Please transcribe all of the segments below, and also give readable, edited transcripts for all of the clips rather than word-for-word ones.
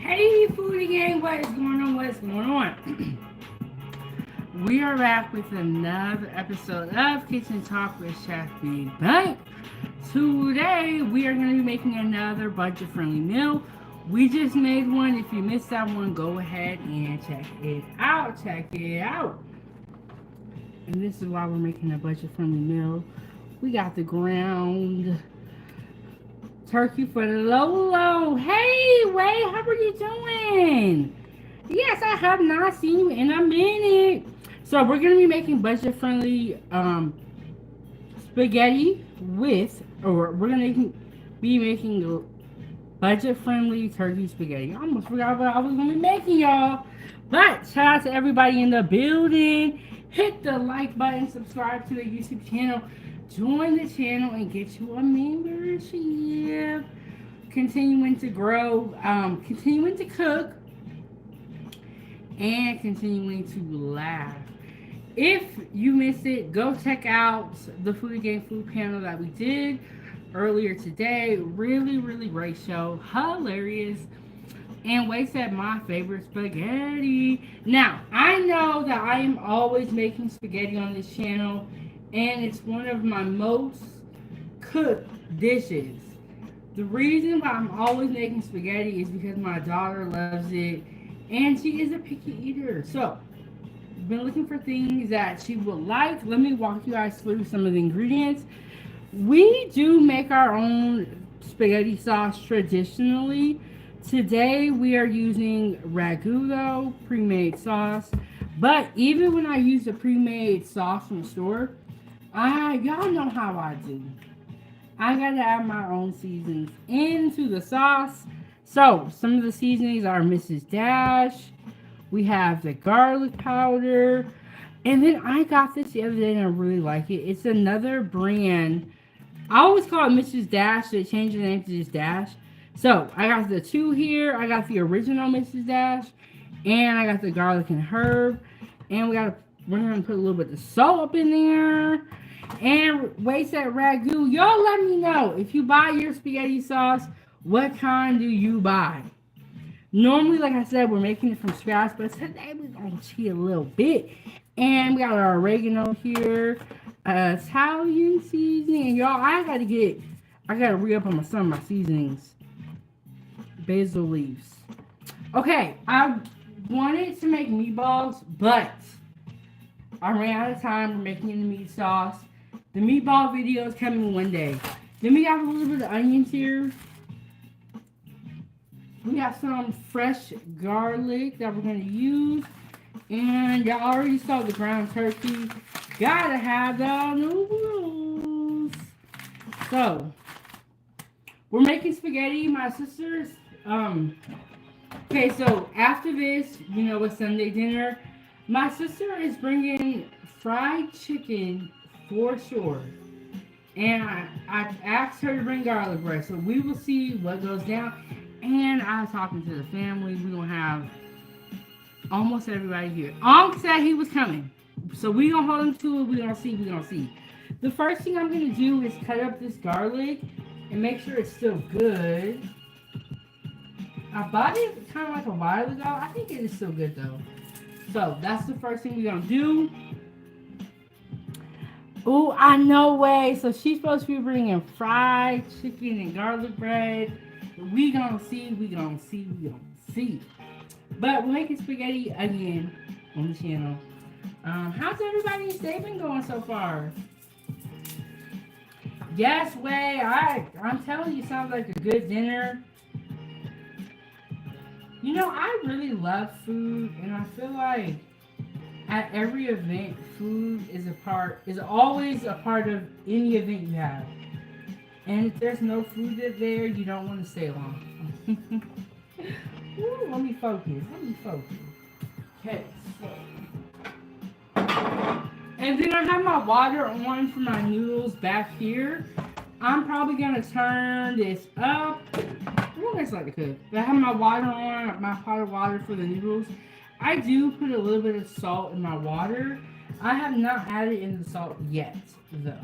Hey, foodie gang, what is going on? What is going on? We are back with another episode of Kitchen Talk with Chef B. Bank. Today, we are going to be making another budget-friendly meal. We just made one. If you missed that one, go ahead and check it out. Check it out. And this is why we're making a budget-friendly meal. We got the ground turkey for the Lolo. Hey, Way, how are you doing? Yes, I have not seen you in a minute. So we're gonna be making budget-friendly spaghetti or we're gonna be making budget-friendly turkey spaghetti. I almost forgot what I was gonna be making, y'all. But shout out to everybody in the building. Hit the like button, subscribe to the YouTube channel, join the channel, and get you a membership. Continuing to grow, continuing to cook, and continuing to laugh. If you missed it, go check out the Foodie Gang food panel that we did earlier today. Really, really great show. Hilarious. And Way said my favorite spaghetti. Now, I know that I am always making spaghetti on this channel, and it's one of my most cooked dishes. The reason why I'm always making spaghetti is because my daughter loves it, and she is a picky eater. So, been looking for things that she would like. Let me walk you guys through some of the ingredients. We do make our own spaghetti sauce traditionally. Today we are using Ragu though, pre-made sauce. But even when I use the pre-made sauce from the store, y'all know how I do. I gotta add my own seasonings into the sauce. So some of the seasonings are Mrs. Dash. We have the garlic powder. And then I got this the other day and I really like it. It's another brand. I always call it Mrs. Dash. They changed the name to just Dash. So I got the two here. I got the original Mrs. Dash. And I got the garlic and herb. And we're gonna put a little bit of salt up in there. And Wait said Ragu. Y'all let me know if you buy your spaghetti sauce, what kind do you buy? Normally, like I said, we're making it from scratch, but today we're gonna cheat a little bit. And we got our oregano here, Italian seasoning. And y'all, I gotta re-up on some of my seasonings. Basil leaves. Okay, I wanted to make meatballs, but I ran out of time. We're making the meat sauce. The meatball video is coming one day. Then we got a little bit of onions here. We got some fresh garlic that we're going to use. And y'all already saw the ground turkey. Gotta have the noodles. So, we're making spaghetti. My sister's, okay, so after this, you know, with Sunday dinner, my sister is bringing fried chicken for sure. And I asked her to bring garlic bread. So we will see what goes down. And I was talking to the family. We're going to have almost everybody here. Unc said he was coming. So we're going to hold him to it. We're going to see. The first thing I'm going to do is cut up this garlic and make sure it's still good. I bought it kind of like a while ago. I think it is still good though. So that's the first thing we're going to do. Oh, I know Way. So she's supposed to be bringing fried chicken and garlic bread. We gonna see. But we're making spaghetti again on the channel. How's everybody's day been going so far? Yes, Way. I'm telling you, sounds like a good dinner. You know, I really love food, and I feel like at every event, food is always a part of any event you have. And if there's no food there, you don't want to stay long. Ooh, let me focus. Okay, so. And then I have my water on for my noodles back here. I'm probably going to turn this up. Ooh, that's like to cook. I have my water on, my pot of water for the noodles. I do put a little bit of salt in my water. I have not added in the salt yet, though.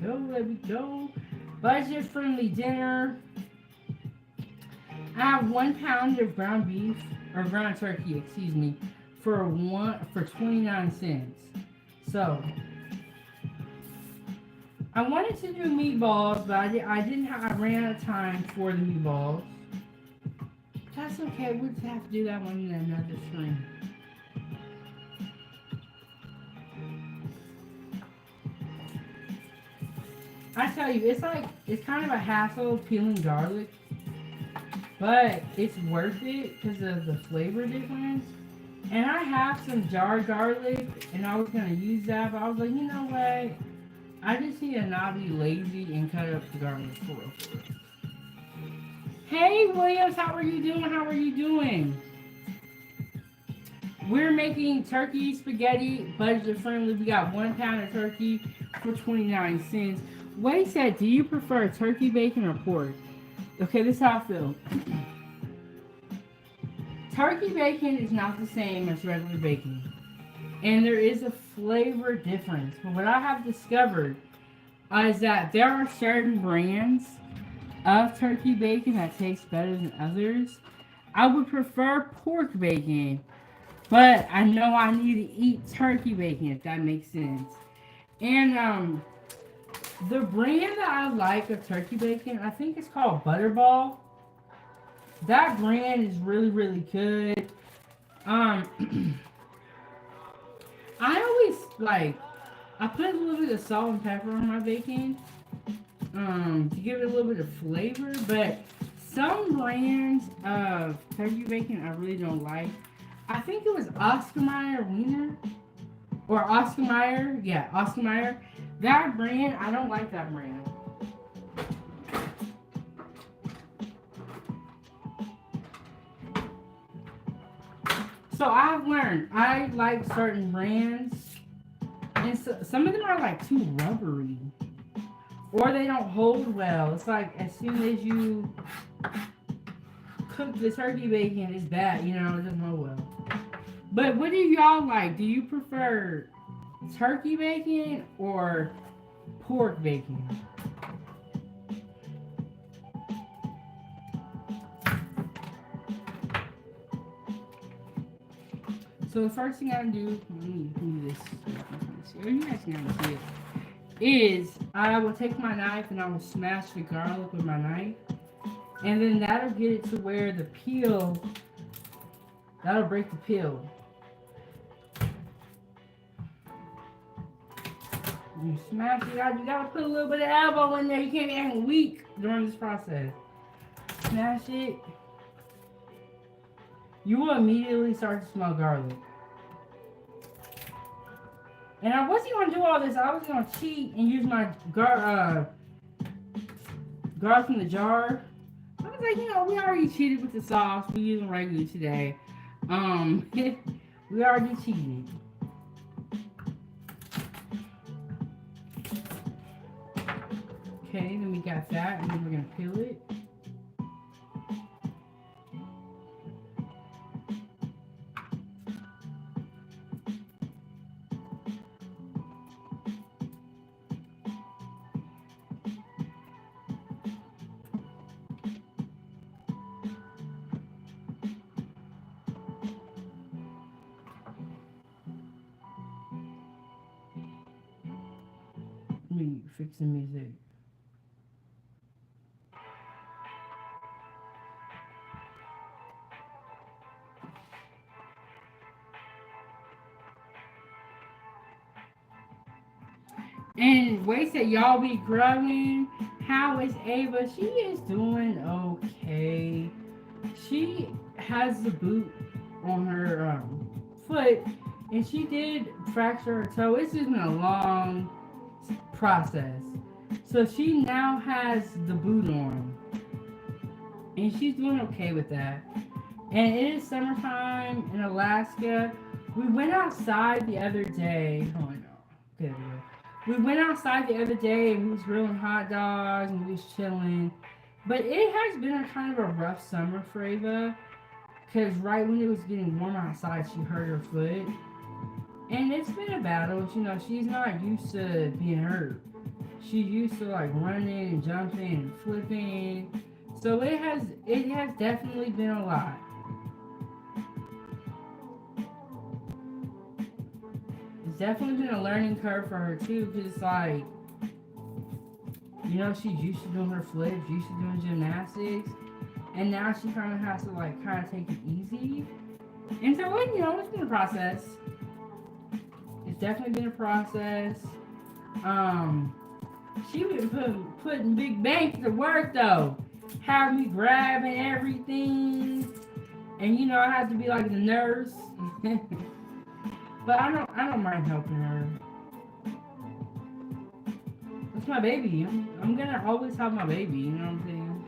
There we go. Budget-friendly dinner. I have 1 pound of ground beef or ground turkey, excuse me, for 29 cents. So I wanted to do meatballs, but I didn't have. I ran out of time for the meatballs. That's okay. We'll just have to do that one in another stream. I tell you, it's kind of a hassle peeling garlic, but it's worth it because of the flavor difference. And I have some jarred garlic, and I was gonna use that, but I was like, you know what? I just need to not be lazy and cut up the garlic for real. Hey Williams, how are you doing? How are you doing? We're making turkey spaghetti, budget friendly. We got 1 pound of turkey for 29 cents. Wade said, do you prefer turkey bacon or pork? Okay, this is how I feel. Turkey bacon is not the same as regular bacon. And there is a flavor difference. But what I have discovered is that there are certain brands of turkey bacon that taste better than others. I would prefer pork bacon, but I know I need to eat turkey bacon, if that makes sense. And the brand that I like of turkey bacon, I think it's called Butterball. That brand is really, really good. I always I put a little bit of salt and pepper on my bacon to give it a little bit of flavor, but some brands of turkey bacon I really don't like. I think it was Oscar Mayer Wiener or Oscar Mayer. Yeah, Oscar Mayer. That brand, I don't like that brand. So I've learned I like certain brands, and so, some of them are like too rubbery, or they don't hold well. It's like as soon as you cook the turkey bacon, it's bad. You know, it doesn't hold well. But what do y'all like? Do you prefer turkey bacon or pork bacon? So the first thing I do, let me do this. You guys can see it. Is I will take my knife and I will smash the garlic with my knife, and then that'll get it to where the peel. That'll break the peel. You smash it out. You gotta put a little bit of elbow in there. You can't be acting weak during this process. Smash it. You will immediately start to smell garlic. And I wasn't going to do all this. I was going to cheat and use my garlic from the jar. I was like, you know, we already cheated with the sauce. We're using Ragu today. We already cheated. Okay, then we got that, and then we're going to peel it. Let me fix the music. And Wade said, y'all be growing. How is Ava? She is doing okay. She has the boot on her foot, and she did fracture her toe. It's just been a long process. So she now has the boot on, and she's doing okay with that. And it is summertime in Alaska. We went outside the other day. Oh no. There we go. We went outside the other day and we was grilling hot dogs and we was chilling. But it has been a kind of a rough summer for Ava. Because right when it was getting warm outside, she hurt her foot. And it's been a battle. You know, she's not used to being hurt. She's used to like running and jumping and flipping. So it has definitely been a lot. It's definitely been a learning curve for her too, because it's like, she's used to doing her flips, used to doing gymnastics, and now she kind of has to like kind of take it easy. And so, it's been a process. It's definitely been a process. Um, she been putting big banks to work though, have me grabbing everything, and I have to be like the nurse. But I don't mind helping her. It's my baby. I'm gonna always have my baby. You know what I'm saying?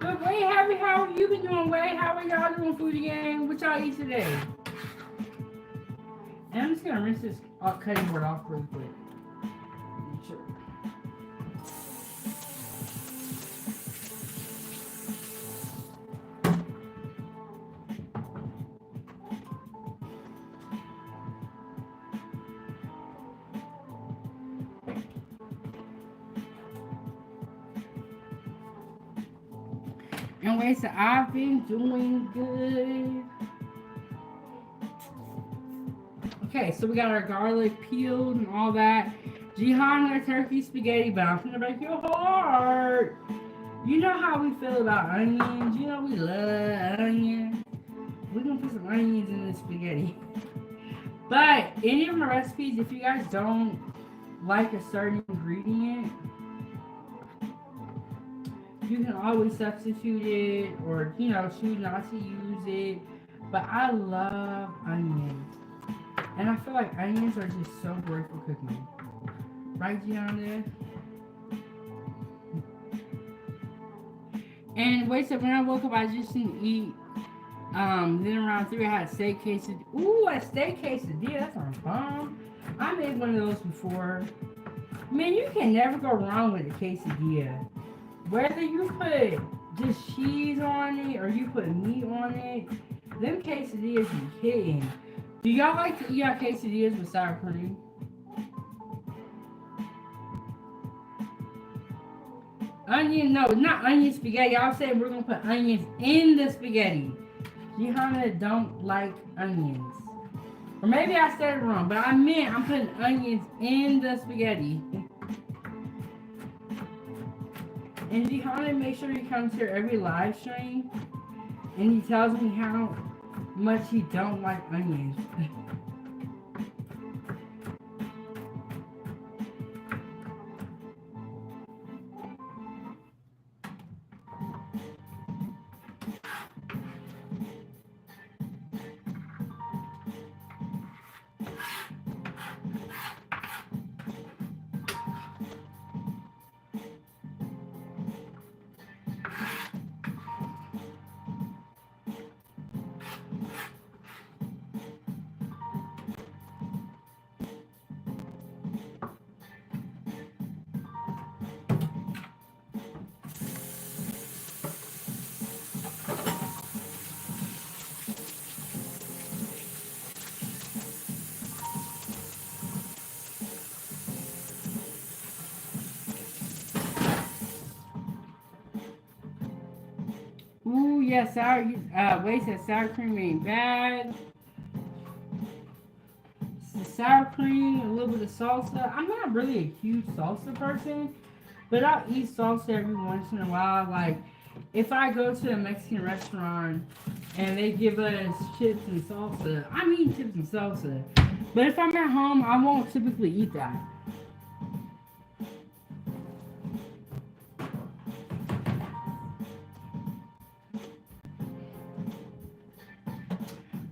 But Way, how have you been doing, Way? How are y'all doing food again? What y'all eat today? And I'm just gonna rinse this cutting board off real quick. Sure. And wait, so I've been doing good. Okay, so we got our garlic peeled and all that. Jihan, our turkey spaghetti bouncing to break your heart. You know how we feel about onions. You know we love onions. We're gonna put some onions in this spaghetti. But any of my recipes, if you guys don't like a certain ingredient, you can always substitute it or, choose not to use it. But I love onions. And I feel like onions are just so great for cooking. Right, Gianna? And wait, so when I woke up, I just didn't eat. Then around 3, I had a steak quesadilla. Ooh, a steak quesadilla. That sounds bomb. I made one of those before. Man, you can never go wrong with a quesadilla. Whether you put just cheese on it or you put meat on it, them quesadillas be hitting. Do y'all like to eat our quesadillas with sour cream? Onion, no, not onion spaghetti. I was saying we're gonna put onions in the spaghetti. Johanna don't like onions. Or maybe I said it wrong, but I meant I'm putting onions in the spaghetti. And Johanna makes sure he comes here every live stream and he tells me how much he don't like onions. Ooh, yeah, Wade said sour cream ain't bad. The sour cream, a little bit of salsa. I'm not really a huge salsa person, but I'll eat salsa every once in a while. Like, if I go to a Mexican restaurant and they give us chips and salsa, I'm eating chips and salsa. But if I'm at home, I won't typically eat that.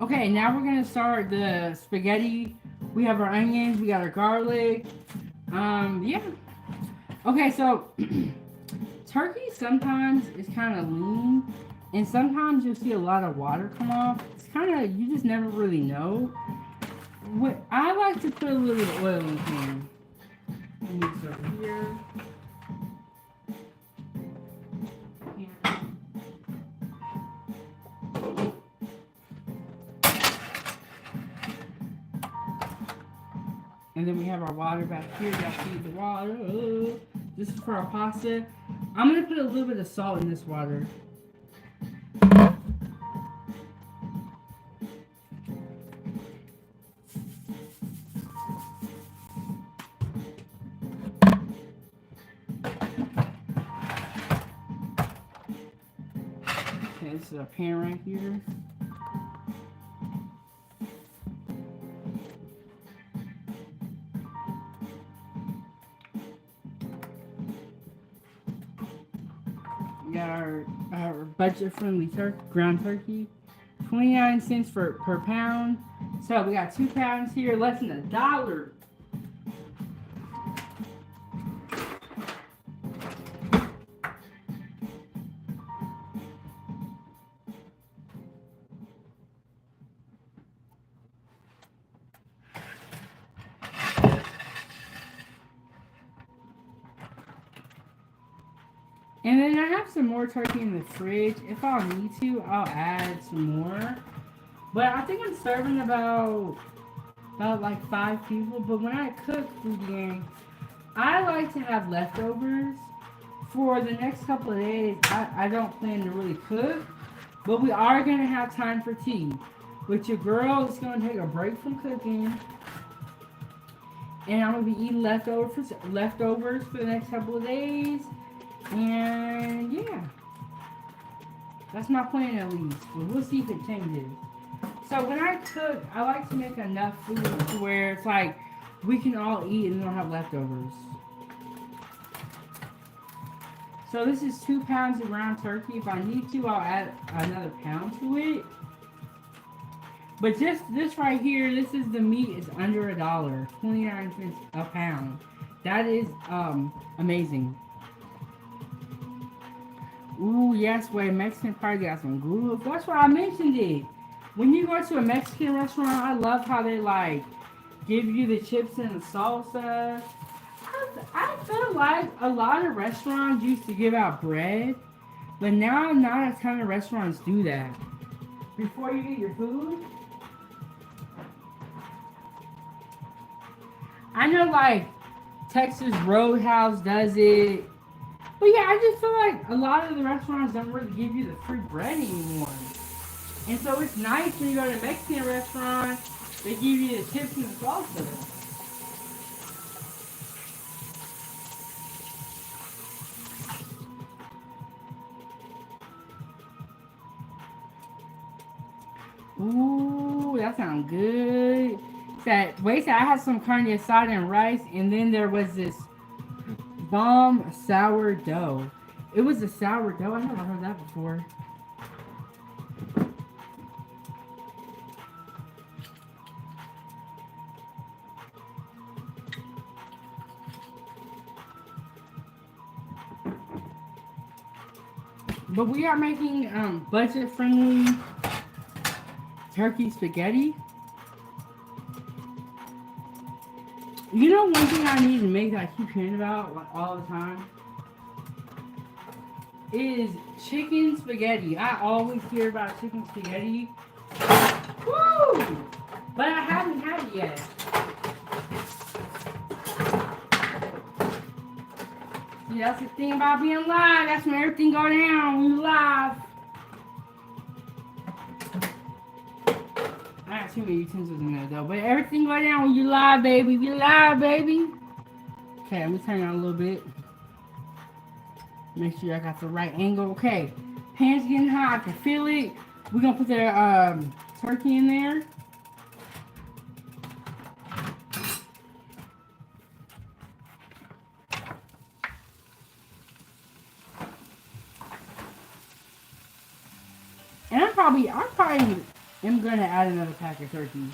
Okay, now we're gonna start the spaghetti. We have our onions, we got our garlic. Yeah. Okay, so turkey sometimes is kind of lean, and sometimes you'll see a lot of water come off. It's kind of, you just never really know. What I like to put a little bit of oil in the pan. Mix over here. And then we have our water back here. Y'all see the water. Oh, this is for our pasta. I'm going to put a little bit of salt in this water. Okay, this is a pan right here. We got our budget-friendly ground turkey, 29 cents per pound. So we got 2 pounds here, less than $1. And then I have some more turkey in the fridge. If I'll need to, I'll add some more. But I think I'm serving about like 5 people. But when I cook food gang, I like to have leftovers. For the next couple of days, I don't plan to really cook. But we are going to have time for tea. But your girl is going to take a break from cooking. And I'm going to be eating leftovers for the next couple of days. And yeah, that's my plan at least. But we'll see if it changes. So when I cook, I like to make enough food to where it's like we can all eat and don't have leftovers. So this is 2 pounds of ground turkey. If I need to, I'll add another pound to it. But just this right here, this is the meat is under $1, 29 cents a pound. That is amazing. Ooh, yes, wait, Mexican probably got some good. That's why I mentioned it. When you go to a Mexican restaurant, I love how they like give you the chips and the salsa. I feel like a lot of restaurants used to give out bread, but now not a ton of restaurants do that. Before you eat your food, I know like Texas Roadhouse does it. But yeah, I just feel like a lot of the restaurants don't really give you the free bread anymore. And so it's nice when you go to a Mexican restaurant, they give you the chips and the salsa. Ooh, that sounds good. Wait, I had some carne asada and rice, and then there was this bomb sourdough. It was a sourdough. I never heard that before. But we are making budget-friendly turkey spaghetti. You know one thing I need to make that I keep hearing about like, all the time? Is chicken spaghetti. I always hear about chicken spaghetti. Woo! But I haven't had it yet. See, that's the thing about being live. That's when everything go down when you live. I got too many utensils in there though. But everything go down when you live, baby. We live, baby. Okay, let me turn it on a little bit. Make sure I got the right angle. Okay, pan's getting hot. I can feel it. We're gonna put the turkey in there. And I probably am gonna add another pack of turkey.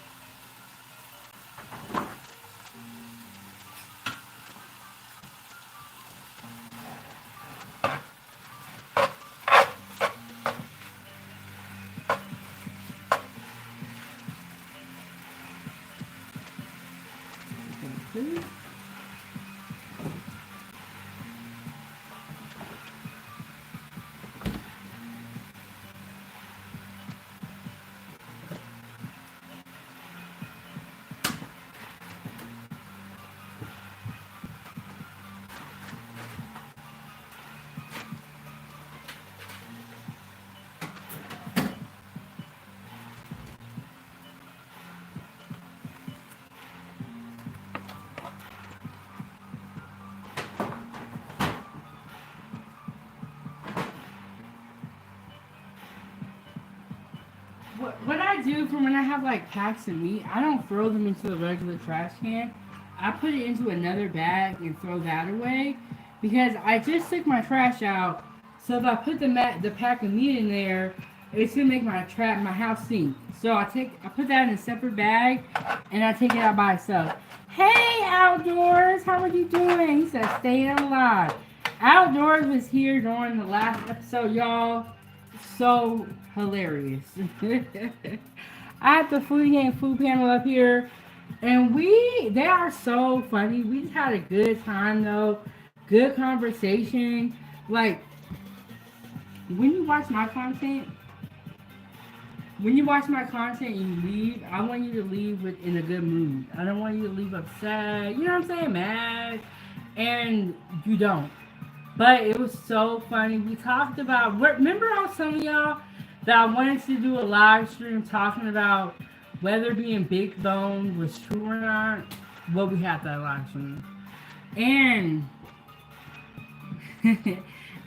I do for when I have like packs of meat, I don't throw them into the regular trash can. I put it into another bag and throw that away because I just took my trash out. So if I put the pack of meat in there, it's gonna make my house stink. So I put that in a separate bag and I take it out by itself. Hey Outdoors, how are you doing? He said staying alive. Outdoors was here during the last episode, y'all. So hilarious. I have the food game food panel up here, and they are so funny. We just had a good time though, good conversation. Like when you watch my content, and you leave, I want you to leave in a good mood. I don't want you to leave upset. You know what I'm saying, mad, and you don't. But it was so funny. We talked about, remember I was telling y'all that I wanted to do a live stream talking about whether being big boned was true or not? Well, we had that live stream. And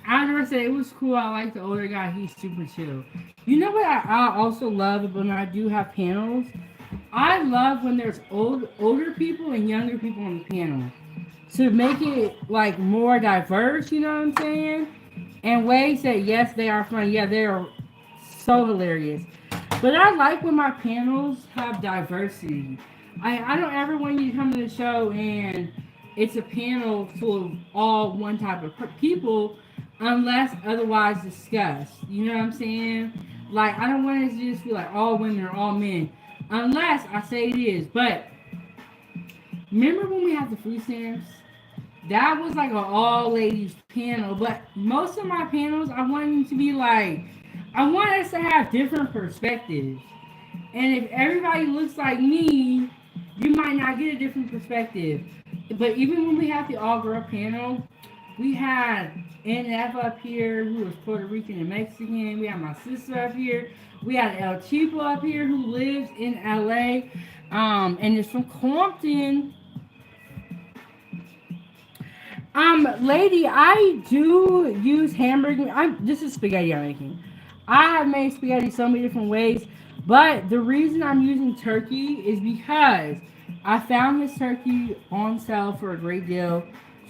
Andrew said it was cool. I like the older guy. He's super chill. You know what I also love when I do have panels? I love when there's older people and younger people on the panel. To make it like more diverse, you know what I'm saying? And Wade said, yes, they are funny. Yeah, they are so hilarious. But I like when my panels have diversity. I don't ever want you to come to the show and it's a panel full of all one type of people unless otherwise discussed. You know what I'm saying? Like, I don't want it to just be like all women or all men. Unless I say it is. But remember when we had the food stamps? That was like an all ladies panel, but most of my panels I want them to be like, I want us to have different perspectives. And if everybody looks like me, you might not get a different perspective. But even when we had the all girl panel, we had NF up here who was Puerto Rican and Mexican. We had my sister up here. We had El Chipo up here who lives in LA and is from Compton. Lady, I do use hamburger. This is spaghetti I'm making. I have made spaghetti so many different ways, but the reason I'm using turkey is because I found this turkey on sale for a great deal,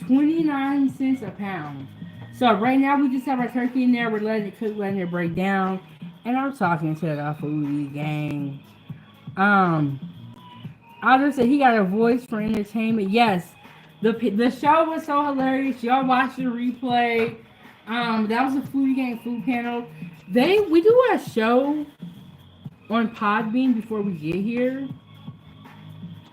29 cents a pound. So right now we just have our turkey in there. We're letting it cook, letting it break down, and I'm talking to the foodie gang. Otto said he got a voice for entertainment. Yes. The show was so hilarious. Y'all watch the replay. That was a food game food panel. We do a show on Podbean before we get here,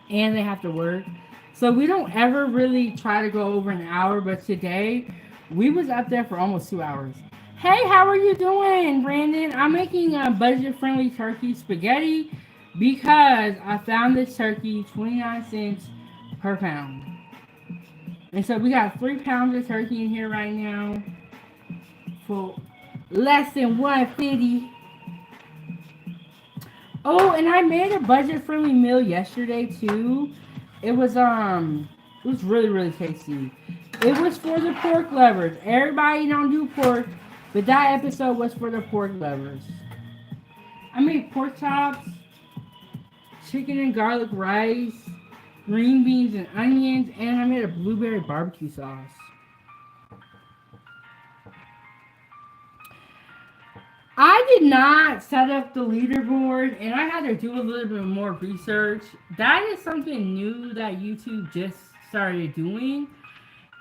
and they have to work. So we don't ever really try to go over an hour. But today we was up there for almost 2 hours. Hey, how are you doing, Brandon? I'm making a budget-friendly turkey spaghetti because I found this turkey 29 cents per pound. And so we got 3 pounds of turkey in here right now for less than $150. Oh, and I made a budget-friendly meal yesterday too. It was really, really tasty. It was for the pork lovers. Everybody don't do pork, but that episode was for the pork lovers. I made pork chops, chicken and garlic rice, green beans and onions, and I made a blueberry barbecue sauce. I did not set up the leaderboard, and I had to do a little bit more research. That is something new that YouTube just started doing.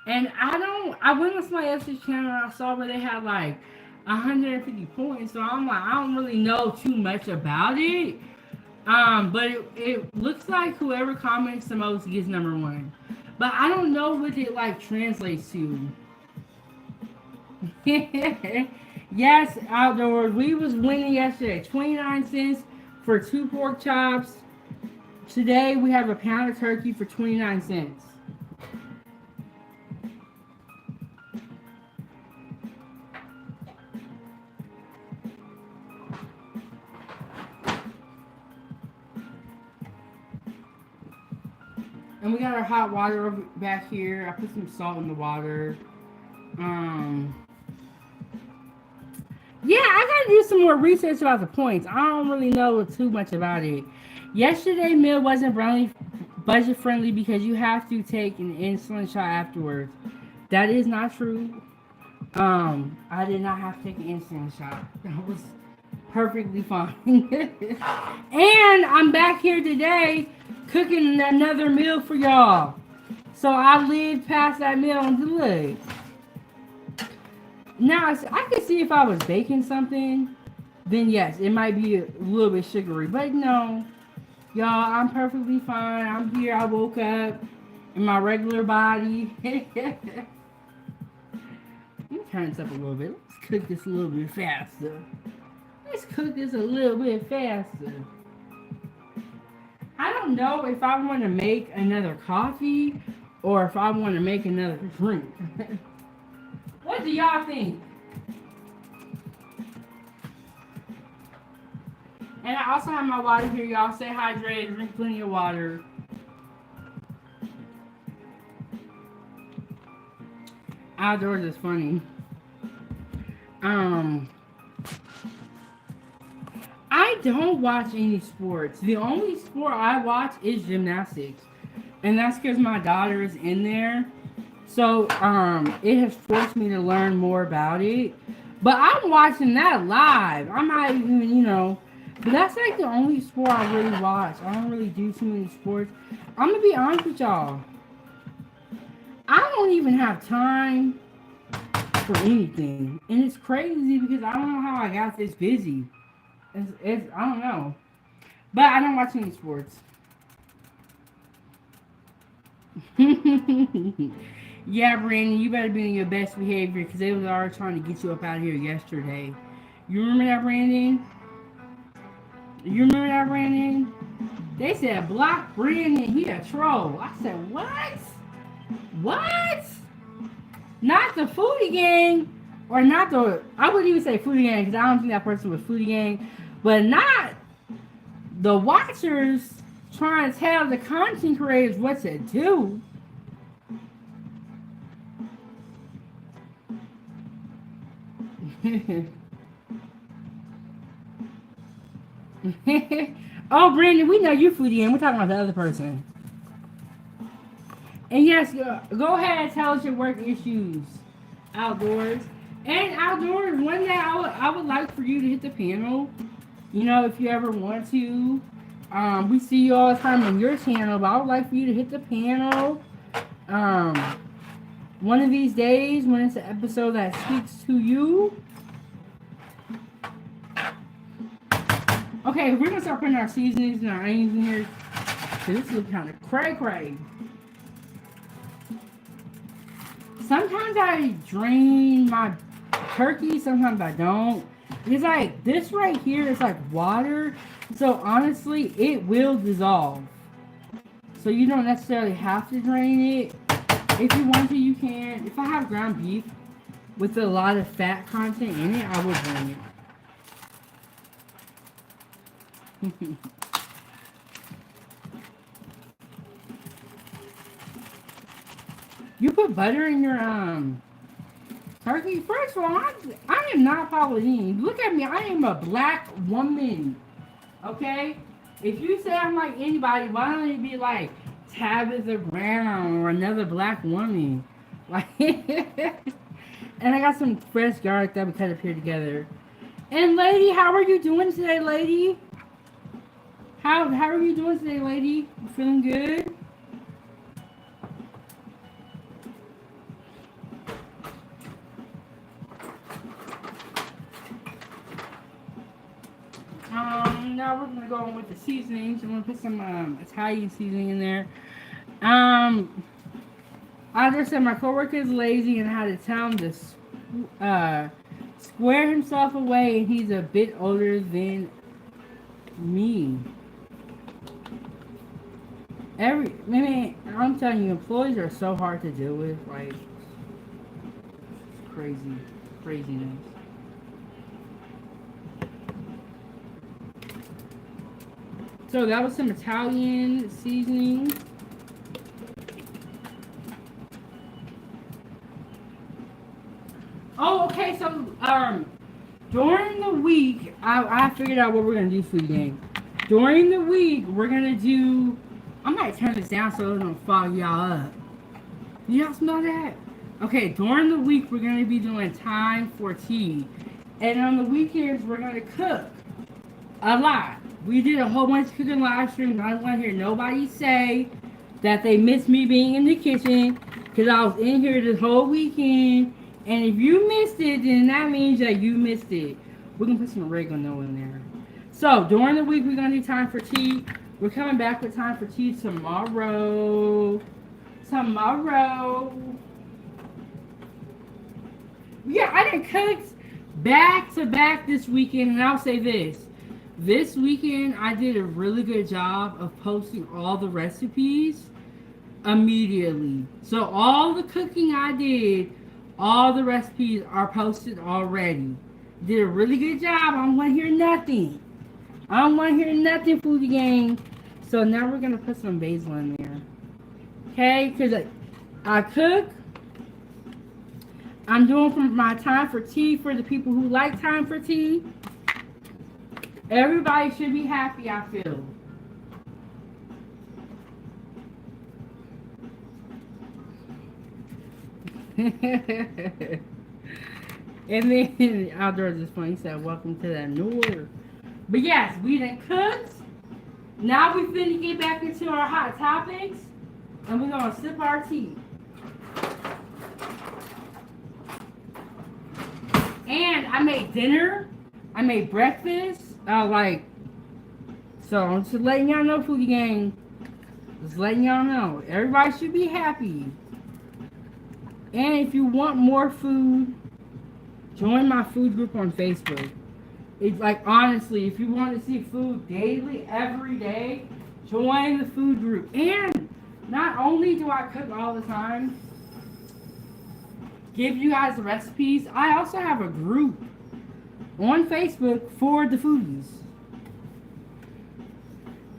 And I went on somebody else's channel and I saw where they had like 150 points. So I'm like, I don't really know too much about it. But it looks like whoever comments the most gets number 1. But I don't know what it like translates to. Yes, Outdoors. We was winning yesterday. 29 cents for 2 pork chops. Today we have a pound of turkey for 29 cents. And we got our hot water back here. I put some salt in the water. Yeah, I gotta do some more research about the points. I don't really know too much about it. Yesterday meal wasn't really budget friendly because you have to take an insulin shot afterwards. That is not true. I did not have to take an insulin shot. That was perfectly fine. And I'm back here today cooking another meal for y'all. So I lived past that meal and look. Now I can see if I was baking something, then yes, it might be a little bit sugary. But no, y'all, I'm perfectly fine. I'm here. I woke up in my regular body. Let me turn this up a little bit. Let's cook this a little bit faster. Let's cook this a little bit faster. I don't know if I want to make another coffee or if I want to make another drink. What do y'all think? And I also have my water here, y'all. Stay hydrated, drink plenty of water. Outdoors is funny. I don't watch any sports. The only sport I watch is gymnastics. And that's because my daughter is in there. So, it has forced me to learn more about it. But I'm watching that live. I'm not even. But that's like the only sport I really watch. I don't really do too many sports. I'm gonna be honest with y'all. I don't even have time for anything. And it's crazy because I don't know how I got this busy. I don't know. But I don't watch any sports. Yeah, Brandon, you better be on your best behavior because they was already trying to get you up out of here yesterday. You remember that, Brandon? You remember that, Brandon? They said, block Brandon, he a troll. I said, what? What? Not the Foodie Gang, or not the, I wouldn't even say Foodie Gang because I don't think that person was Foodie Gang, but not the watchers trying to tell the content creators what to do. Oh, Brandon, we know you Foodie Gang. We're talking about the other person. And yes, go ahead and tell us your work issues outdoors. And outdoors, one day I would like for you to hit the panel. If you ever want to. We see you all the time on your channel, but I would like for you to hit the panel. One of these days, when it's an episode that speaks to you. Okay, we're going to start putting our seasonings and our onions in here. Because this looks kind of cray-cray. Sometimes I drain my turkey, sometimes I don't. It's like, this right here is like water. So honestly, it will dissolve. So you don't necessarily have to drain it. If you want to, you can. If I have ground beef with a lot of fat content in it, I will drain it. You put butter in your turkey? First of all, I am not Polynesian. Look at me. I am a black woman. Okay? If you say I'm like anybody, why don't you be like Tabitha Brown or another black woman? Like, and I got some fresh garlic that we cut up here together. And lady, how are you doing today, lady? How are you doing today, lady? You feeling good? Now we're gonna go on with the seasonings. I'm gonna put some Italian seasoning in there. I just said my coworker is lazy and I had to tell him to square himself away, and he's a bit older than me. I'm telling you, employees are so hard to deal with. Like, craziness. So that was some Italian seasoning. Oh, okay. So During the week, I figured out what we're gonna do for the game. During the week, we're gonna do. I might turn this down so it don't fog y'all up. Y'all smell that? Okay, during the week, we're gonna be doing time for tea, and on the weekends, we're gonna cook a lot. We did a whole bunch of cooking live streams. I don't want to hear nobody say that they missed me being in the kitchen because I was in here this whole weekend. And if you missed it, then that means that you missed it. We're gonna put some oregano in there. So during the week, we're gonna do time for tea. We're coming back with time for tea tomorrow. Tomorrow. Yeah, I did cooks back to back this weekend, and I'll say this. This weekend, I did a really good job of posting all the recipes immediately. So all the cooking I did, all the recipes are posted already. Did a really good job. I don't want to hear nothing. I don't want to hear nothing, foodie gang. So now we're going to put some basil in there. Okay? Because I cook. I'm doing for my time for tea for the people who like time for tea. Everybody should be happy, I feel. And then outdoors is funny. He said, "Welcome to the north." But yes, we done cooked. Now we finna get back into our hot topics, and we're gonna sip our tea. And I made dinner. I made breakfast. So I'm just letting y'all know, foodie gang. Just letting y'all know. Everybody should be happy. And if you want more food, join my food group on Facebook. It's like, honestly, if you want to see food daily, every day, join the food group. And not only do I cook all the time, give you guys the recipes, I also have a group on Facebook for the foodies.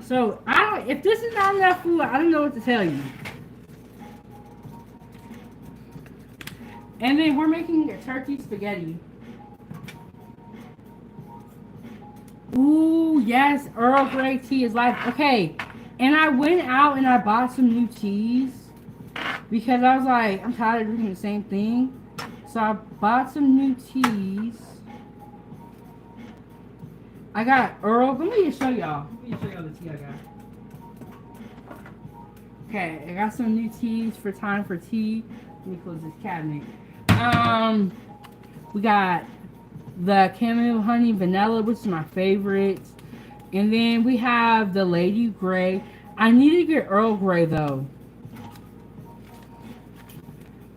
So if this is not enough food, I don't know what to tell you. And then we're making a turkey spaghetti. Ooh, yes, Earl Grey tea is life. Okay, and I went out and I bought some new teas because I was like, I'm tired of drinking the same thing. So I bought some new teas. I got Earl. Let me just show y'all. Let me just show y'all the tea I got. Okay, I got some new teas for time for tea. Let me close this cabinet. We got the chamomile honey vanilla, which is my favorite. And then we have the Lady Grey. I need to get Earl Grey though.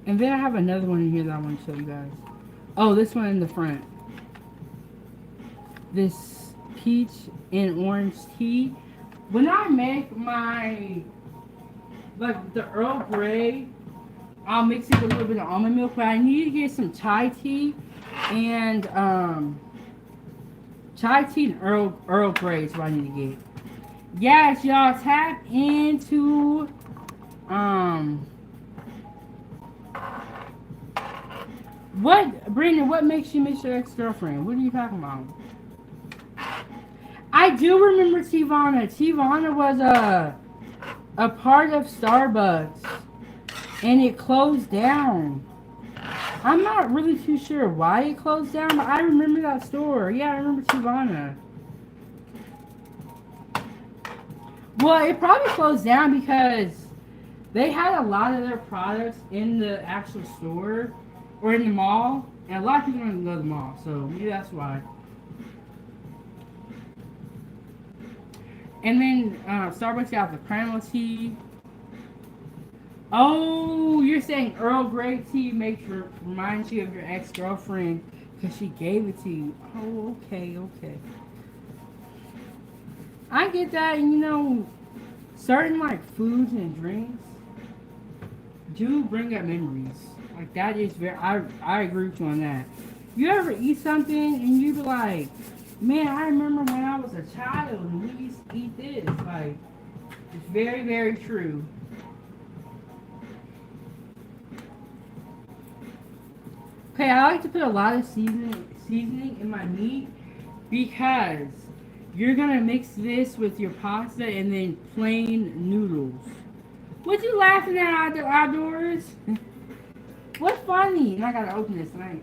And then I have another one in here that I want to show you guys. Oh, this one in the front. This peach and orange tea. When I make my, like the Earl Grey, I'll mix it with a little bit of almond milk, but I need to get some chai tea and Earl Grey is what I need to get. Yes, y'all, tap into what makes you miss your ex-girlfriend? What are you talking about? I do remember Tivana. Tivana was a part of Starbucks, and it closed down. I'm not really too sure why it closed down, but I remember that store. Yeah, I remember Tivana. Well, it probably closed down because they had a lot of their products in the actual store or in the mall, and a lot of people don't go to the mall, so maybe that's why. And then Starbucks got the caramel tea. Oh, you're saying Earl Grey tea reminds you of your ex-girlfriend because she gave it to you. Oh, okay. I get that, and certain like foods and drinks do bring up memories. Like that is I agree with you on that. You ever eat something and you be like, man, I remember when I was a child and we used to eat this. Like, it's very, very true. Okay, I like to put a lot of seasoning in my meat because you're gonna mix this with your pasta and then plain noodles. What you laughing at outdoors? What's funny? And I gotta open this tonight.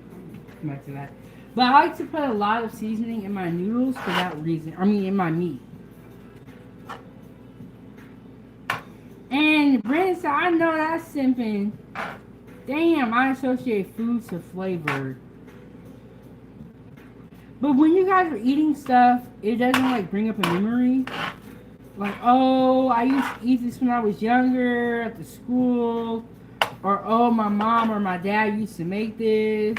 Come back to that. But I like to put a lot of seasoning in my noodles for that reason. I mean, in my meat. And Brandon said, I know that's simping. Damn, I associate food to flavor. But when you guys are eating stuff, it doesn't like bring up a memory. Like, oh, I used to eat this when I was younger at the school. Or, oh, my mom or my dad used to make this.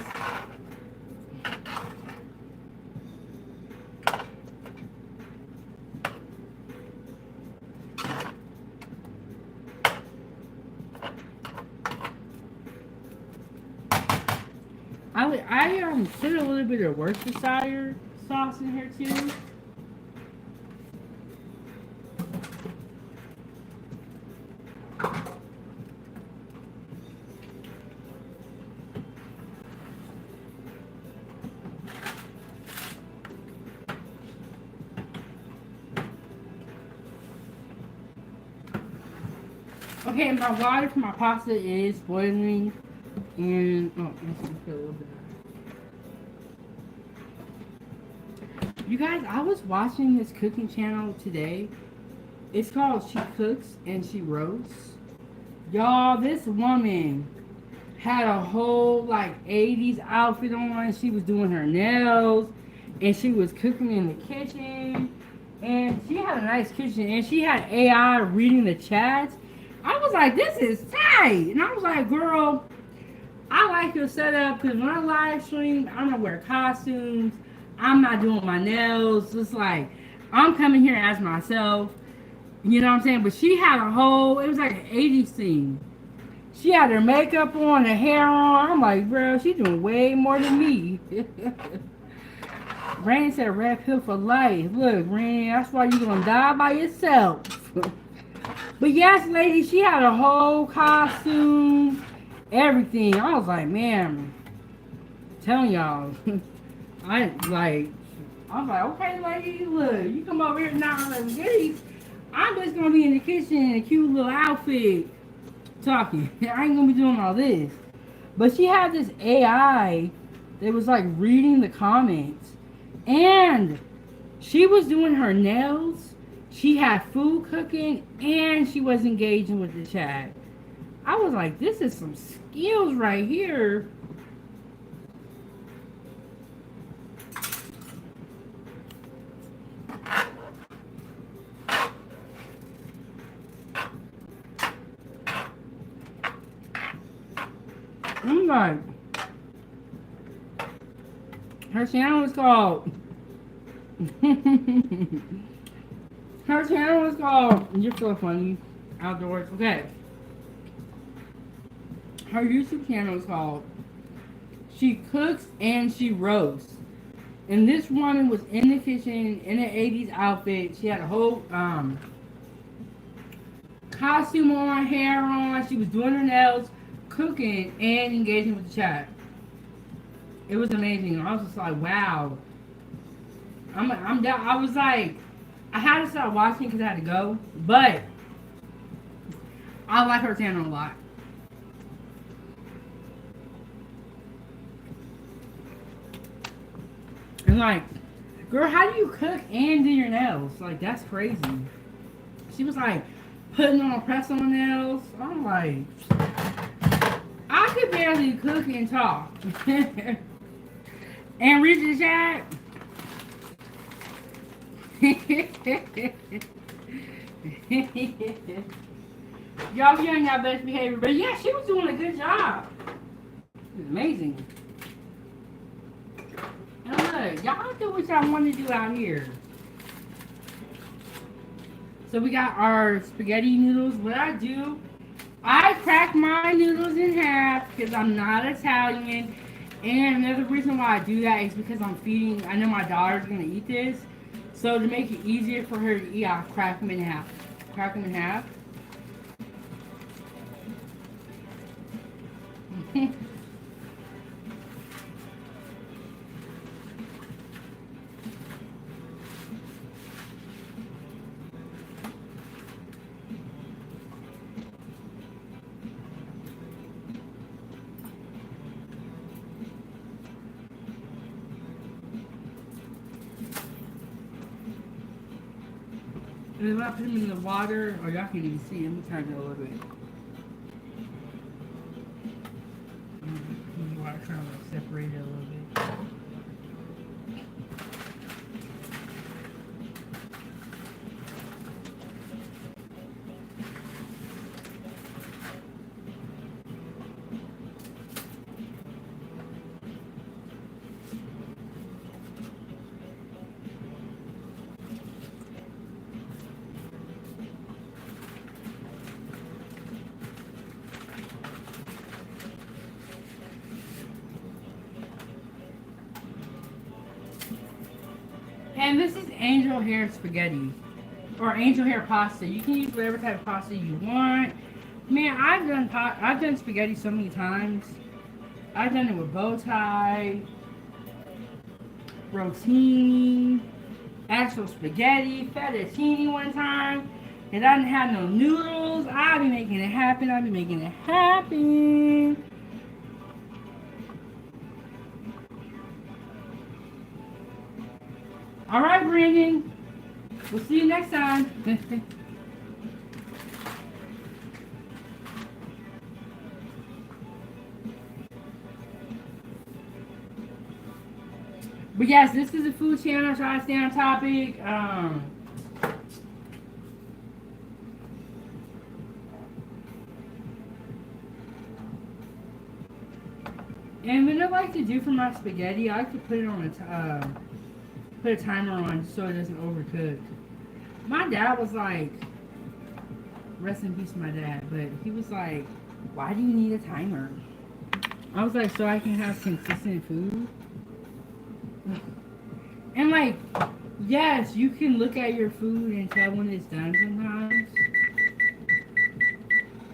I put a little bit of Worcestershire sauce in here too. Okay, my water for my pasta is boiling, and let's put a little bit. You guys, I was watching this cooking channel today. It's called She Cooks and She Roasts. Y'all, this woman had a whole like 80s outfit on. She was doing her nails and she was cooking in the kitchen. And she had a nice kitchen and she had AI reading the chats. I was like, this is tight. And I was like, girl, I like your setup because when I live stream, I'm gonna wear costumes. I'm not doing my nails. It's like, I'm coming here as myself. You know what I'm saying? But she had a whole, it was like an 80s scene. She had her makeup on, her hair on. I'm like, bro, she's doing way more than me. Rain said red pill for life. Look, Rain, that's why you're going to die by yourself. But yes, lady, she had a whole costume, everything. I was like, man, I'm telling y'all. I was like, okay, lady, look, you come over here now. I'm just gonna be in the kitchen in a cute little outfit talking. I ain't gonna be doing all this. But she had this AI that was like reading the comments, and she was doing her nails. She had food cooking, and she was engaging with the chat. I was like, this is some skills right here. I'm like, her channel is called, her channel is called, you're so funny, outdoors, okay. Her YouTube channel is called She Cooks and She Roasts. And this woman was in the kitchen in an 80s outfit. She had a whole costume on, hair on. She was doing her nails, cooking, and engaging with the chat. It was amazing. I was just like, wow. I'm down. I was like, I had to start watching because I had to go. But I like her channel a lot. And like, girl, how do you cook and do your nails? Like, that's crazy. She was like putting on press on nails. I'm like, I could barely cook and talk. And read the chat. Y'all, you ain't got best behavior. But yeah, she was doing a good job. It was amazing. And look, y'all do what y'all want to do out here. So we got our spaghetti noodles. What I do, I crack my noodles in half because I'm not Italian. And another reason why I do that is because I'm feeding, I know my daughter's going to eat this. So to make it easier for her to eat, I'll crack them in half. Crack them in half. And then when I put them in the water, or y'all can even see, let me turn it a little bit. The water kind of like separated a little bit. And this is angel hair spaghetti or angel hair pasta. You can use whatever type of pasta you want. Man, I've done spaghetti so many times. I've done it with bow tie, rotini, actual spaghetti, fettuccine one time. And I didn't have no noodles. I'll be making it happen. I'll be making it happen. All right, Brandon. We'll see you next time. But yes, this is a food channel. Try to stay on topic. And what I like to do for my spaghetti, I like to put it on put a timer on so it doesn't overcook. My dad was like, rest in peace my dad, but he was like, why do you need a timer? I was like, so I can have consistent food. And like, yes, you can look at your food and tell when it's done sometimes.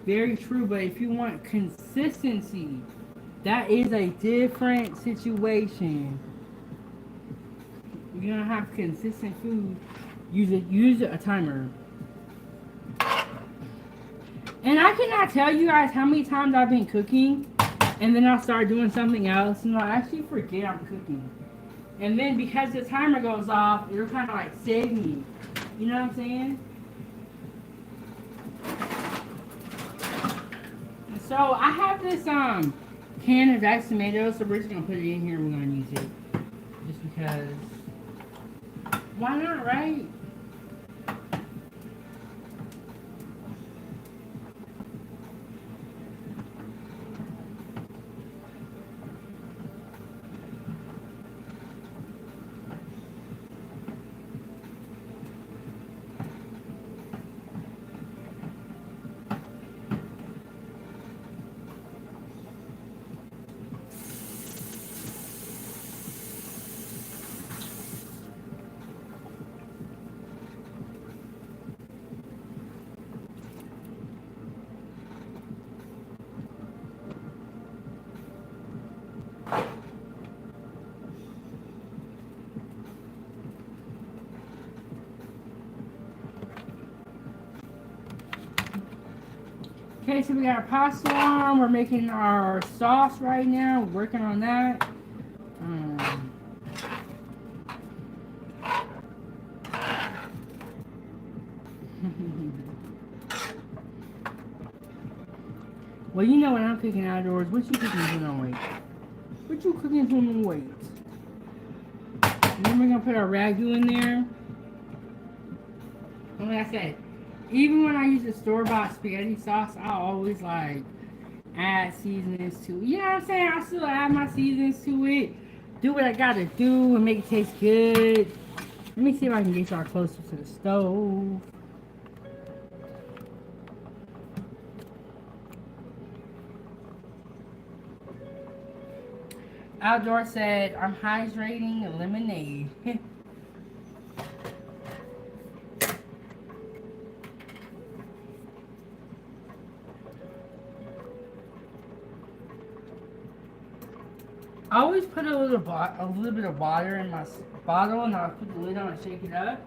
Very true, but if you want consistency, that is a different situation. You're gonna have consistent food. Use a timer. And I cannot tell you guys how many times I've been cooking, and then I'll start doing something else, and I'll actually forget I'm cooking. And then because the timer goes off, it'll kind of like save me. You know what I'm saying? So I have this can of diced tomatoes, so we're just gonna put it in here and we're gonna use it. Just because. Why not, right? Okay, so we got our pasta on. We're making our sauce right now. We're working on that. Well, you know when I'm cooking outdoors, what you cooking on weight? What you cooking on weight? Then we're gonna put our ragu in there. And like I said, even when I use the store-bought spaghetti sauce, I always like add seasonings to it. You know what I'm saying? I still add my seasonings to it. Do what I gotta do and make it taste good. Let me see if I can get y'all closer to the stove. Outdoor said, I'm hydrating lemonade. I always put a little bit of water in my bottle, and I'll put the lid on and shake it up.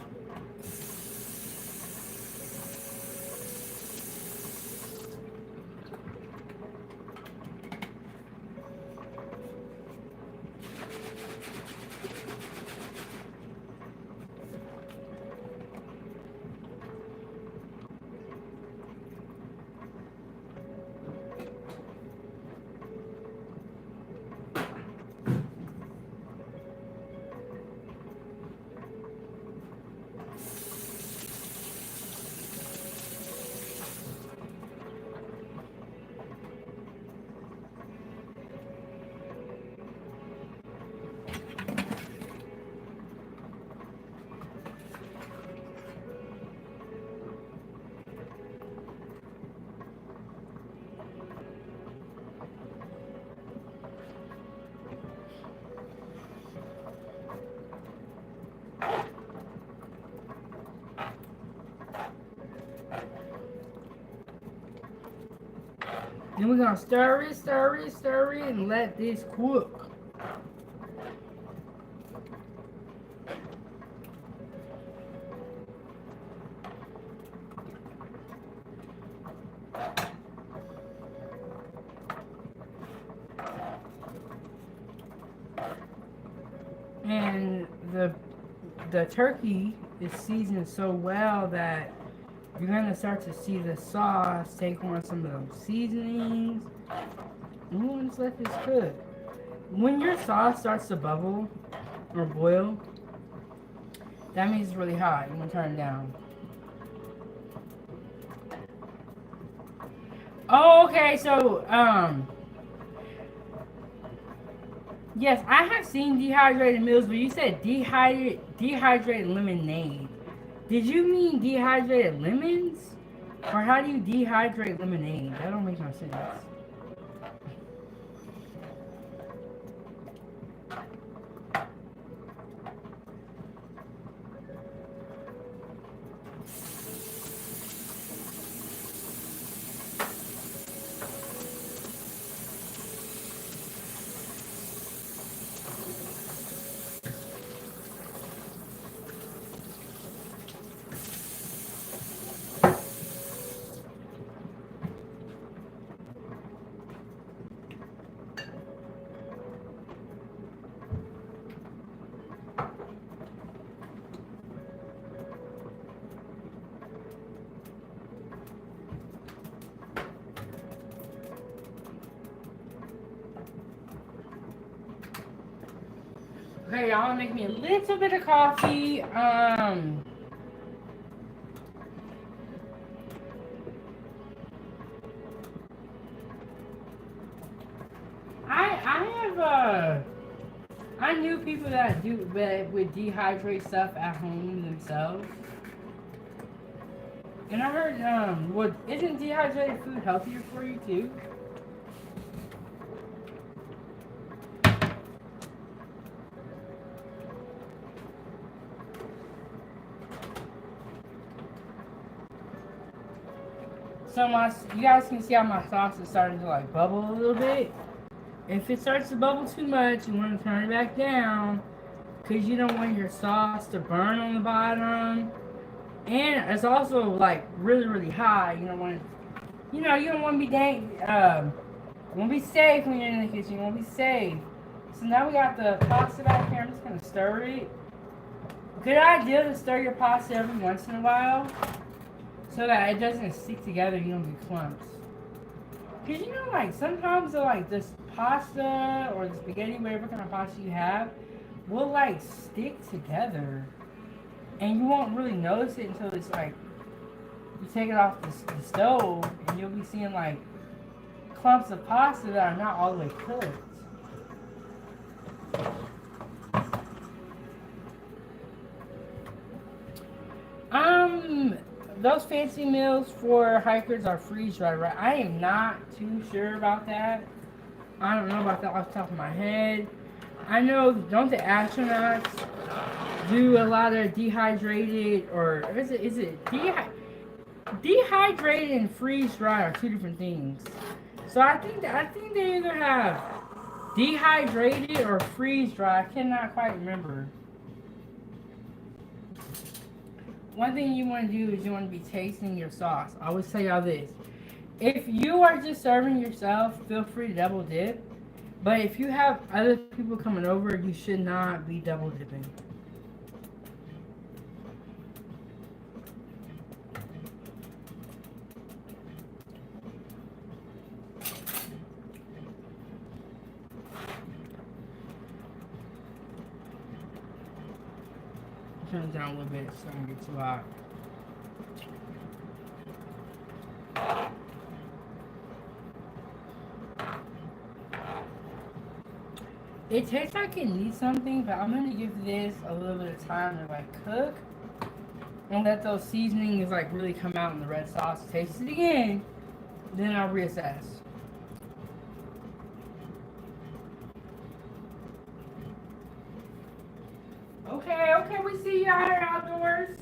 Then we're gonna stir it, stir it, stir it, and let this cook. And the turkey is seasoned so well that you're gonna start to see the sauce take on some of those seasonings. And we'll just let this cook. When your sauce starts to bubble or boil, that means it's really hot. You want to turn it down. Oh, okay. So, yes, I have seen dehydrated meals, but you said dehydrated lemonade. Did you mean dehydrated lemons? Or how do you dehydrate lemonade? That don't make no sense. Okay, y'all, make me a little bit of coffee. I knew people that would dehydrate stuff at home themselves. And I heard, isn't dehydrated food healthier for you too? So you guys can see how my sauce is starting to like bubble a little bit. If it starts to bubble too much, you want to turn it back down because you don't want your sauce to burn on the bottom. And it's also like really, really high. You don't want to, you don't want to be you want to be safe when you're in the kitchen. You want to be safe. So now we got the pasta back here. I'm just going to stir it. Good idea to stir your pasta every once in a while so that it doesn't stick together. You don't get clumps. Because like sometimes this pasta or the spaghetti, whatever kind of pasta you have, will like stick together. And you won't really notice it until it's like, you take it off the stove and you'll be seeing like clumps of pasta that are not all the way cooked. Those fancy meals for hikers are freeze dried, right? I am not too sure about that. I don't know about that off the top of my head. I know, don't the astronauts do a lot of dehydrated, or is it dehydrated and freeze dried are two different things. So I think they either have dehydrated or freeze dried. I cannot quite remember. One thing you want to do is you want to be tasting your sauce. I always tell y'all this. If you are just serving yourself, feel free to double dip. But if you have other people coming over, you should not be double dipping. Turn it down a little bit so I don't get too hot. It tastes like it needs something, but I'm gonna give this a little bit of time to like cook and let those seasonings like really come out in the red sauce. Taste it again, then I'll reassess. Okay, we see you out here outdoors.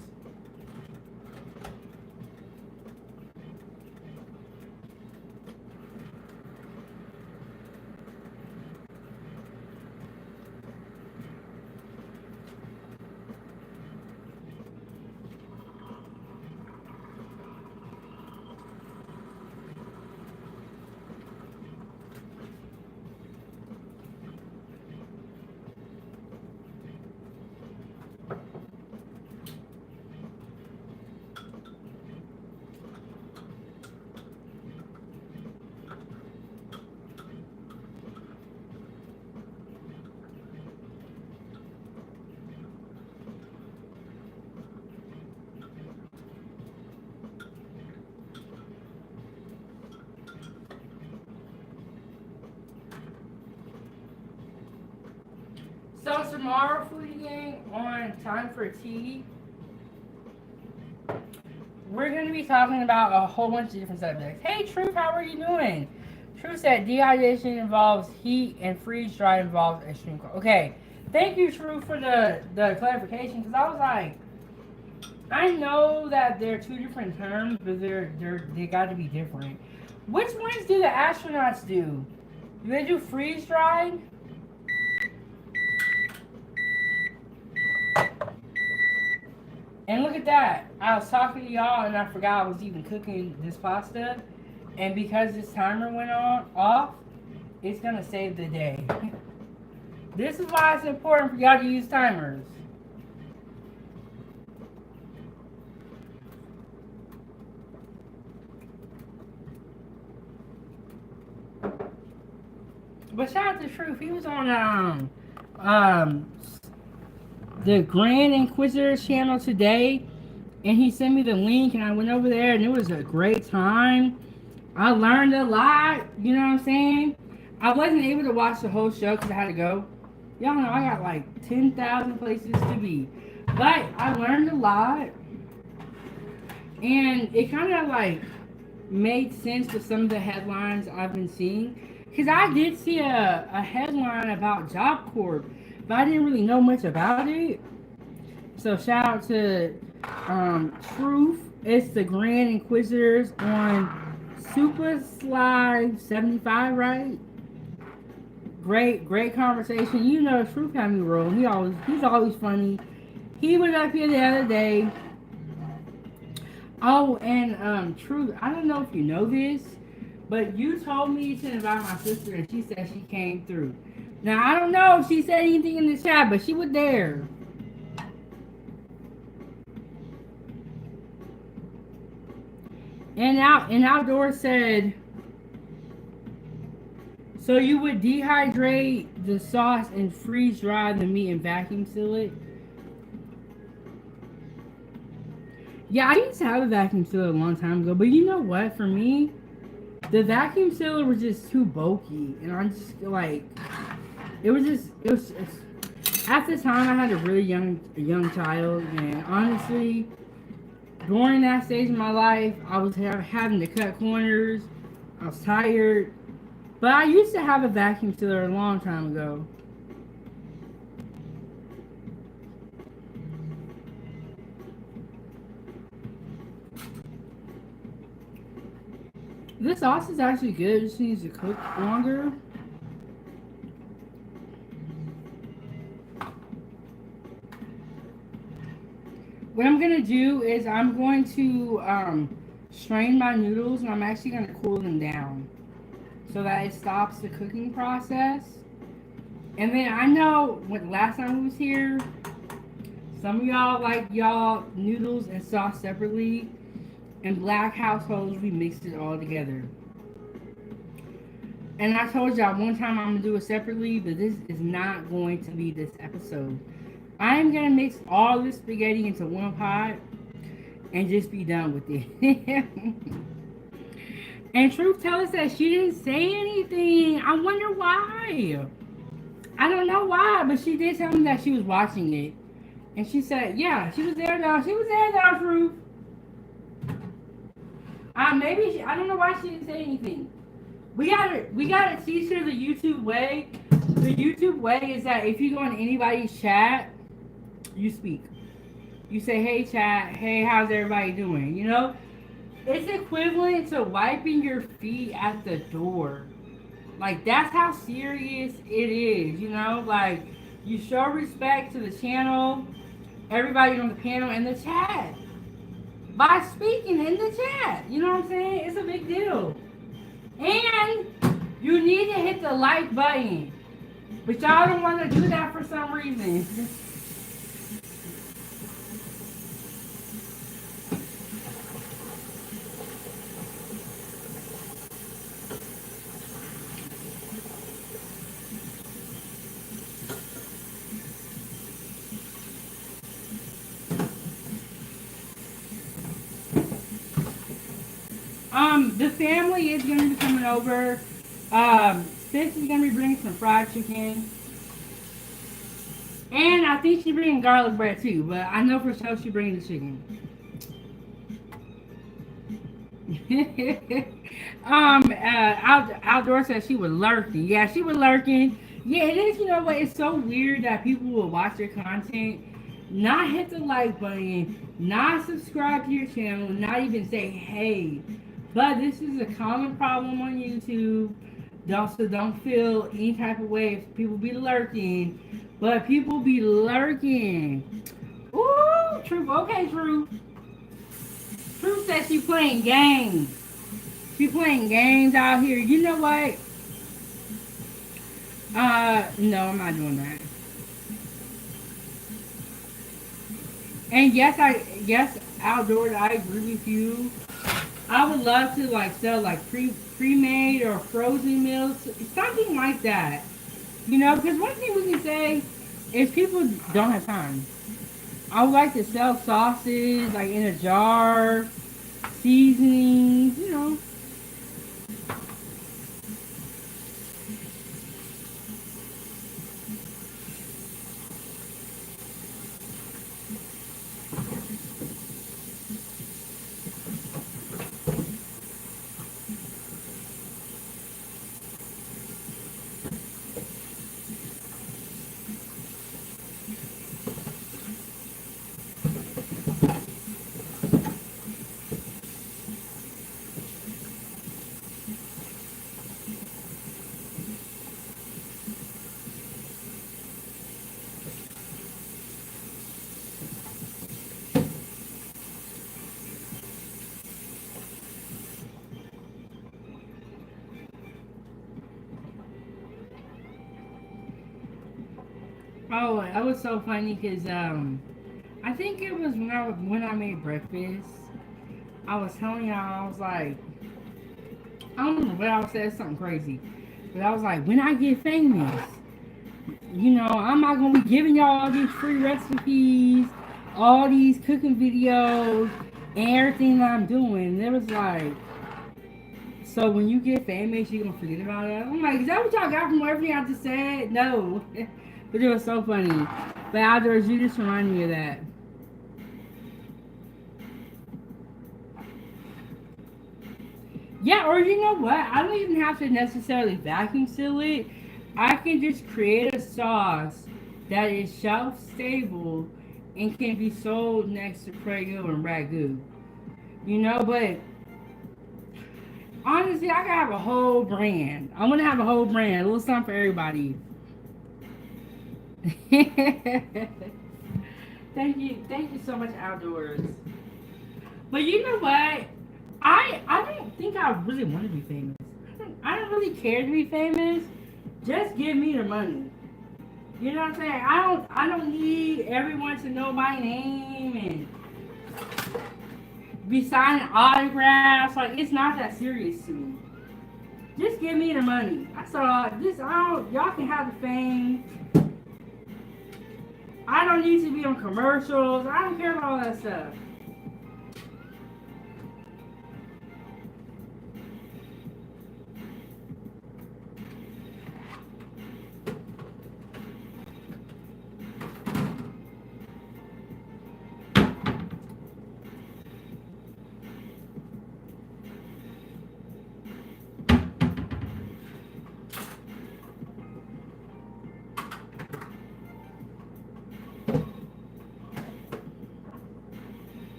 So tomorrow, foodie gang, on Time for Tea, we're going to be talking about a whole bunch of different subjects. Hey, Truth, how are you doing? Truth said dehydration involves heat and freeze dry involves extreme cold. Okay, thank you, Truth, for the clarification, because I was like, I know that they're two different terms, but they got to be different. Which ones do the astronauts do? Do they do freeze dried? And look at that. I was talking to y'all and I forgot I was even cooking this pasta. And because this timer went off, it's gonna save the day. This is why it's important for y'all to use timers. But shout out to Truth. He was on the Grand Inquisitor's channel today, and he sent me the link, and I went over there, and it was a great time. I learned a lot, you know what I'm saying? I wasn't able to watch the whole show because I had to go. Y'all know I got like 10,000 places to be. But I learned a lot, and it kind of like made sense to some of the headlines I've been seeing. Because I did see a headline about Job Corps, but I didn't really know much about it. So shout out to Truth. It's the Grand Inquisitors on Super Slide 75, right? Great conversation. You know, Truth had me rolling. He's always funny. He was up here the other day. Oh, and Truth, I don't know if you know this, but you told me to invite my sister, and she said she came through. Now, I don't know if she said anything in the chat, but she was there. And Outdoor said, so you would dehydrate the sauce and freeze dry the meat and vacuum seal it? Yeah, I used to have a vacuum sealer a long time ago, but you know what? For me, the vacuum sealer was just too bulky, and I'm just like, it was at the time I had a really young child, and honestly, during that stage of my life, I was having to cut corners. I was tired, but I used to have a vacuum sealer a long time ago. This sauce is actually good. It just needs to cook longer. What I'm going to do is I'm going to strain my noodles, and I'm actually going to cool them down so that it stops the cooking process. And then I know when last time we was here, some of y'all like y'all noodles and sauce separately. In Black households, we mixed it all together. And I told y'all one time I'm going to do it separately, but this is not going to be this episode. I'm going to mix all this spaghetti into one pot and just be done with it. And Truth tells us that she didn't say anything. I wonder why. I don't know why, but she did tell me that she was watching it. And she said, yeah, she was there though. She was there though, Truth. I don't know why she didn't say anything. We gotta teach her the YouTube way. The YouTube way is that if you go in anybody's chat, you speak. You say, hey chat, hey, how's everybody doing? You know? It's equivalent to wiping your feet at the door. Like, that's how serious it is, you know? Like, you show respect to the channel, everybody on the panel, and the chat. By speaking in the chat. You know what I'm saying? It's a big deal. And you need to hit the like button. But y'all don't want to do that for some reason. The family is going to be coming over. Sis is going to be bringing some fried chicken. And I think she bringing garlic bread too, but I know for sure she bringing the chicken. Outdoor said she was lurking. Yeah, she was lurking. Yeah, it is. You know what? It's so weird that people will watch your content, not hit the like button, not subscribe to your channel, not even say hey. But this is a common problem on YouTube. Don't feel any type of way if people be lurking, but people be lurking. Ooh, Truth. Okay, Truth. Truth says she playing games. She playing games out here. You know what? No, I'm not doing that. And outdoors. I agree with you. I would love to like sell like pre-made or frozen meals, something like that. You know, because one thing we can say is people don't have time. I would like to sell sauces like in a jar, seasonings. You know. Oh, that was so funny because I think it was when I made breakfast. I was telling y'all I was like I don't remember what I was saying, something crazy, but I was like when I get famous, you know, I'm not gonna be giving y'all all these free recipes, all these cooking videos, and everything that I'm doing. And it was like, so when you get famous, you gonna forget about it? I'm like, is that what y'all got from everything I just said? No, but it was so funny. But outdoors, you just remind me of that. Yeah, or you know what? I don't even have to necessarily vacuum seal it. I can just create a sauce that is shelf stable and can be sold next to Prego and Ragu. You know, but honestly, I could have a whole brand. I want to have a whole brand, a little something for everybody. Thank you so much, outdoors. But you know what? I don't think I really want to be famous. I don't really care to be famous. Just give me the money. You know what I'm saying? I don't need everyone to know my name and be signing autographs. Like it's not that serious to me. Just give me the money. That's all. Just I don't. Y'all can have the fame. I don't need to be on commercials. I don't care about all that stuff.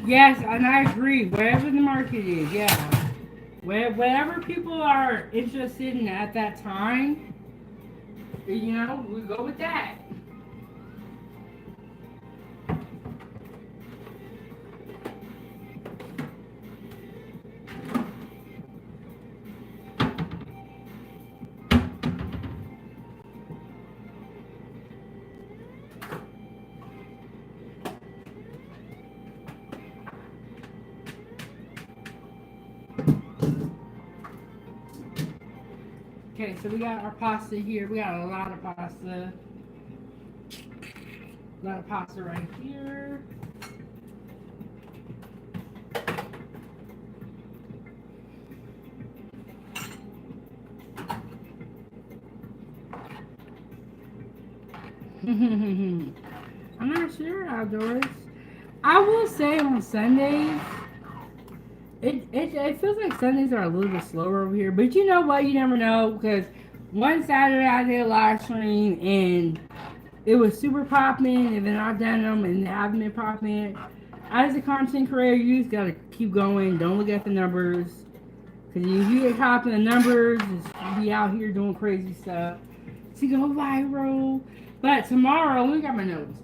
Yes, and I agree. Wherever the market is, yeah. Whatever people are interested in at that time, you know, we go with that. Okay, so we got our pasta here. We got a lot of pasta. A lot of pasta right here. I'm not sure outdoors. I will say on Sundays, it feels like Sundays are a little bit slower over here. But you know what? You never know because one Saturday I did a live stream and it was super popping, and then I've done them and they haven't been popping. As a content creator, you just gotta keep going. Don't look at the numbers. Because if you get caught in the numbers, you be out here doing crazy stuff to go viral. But tomorrow, look at my notes.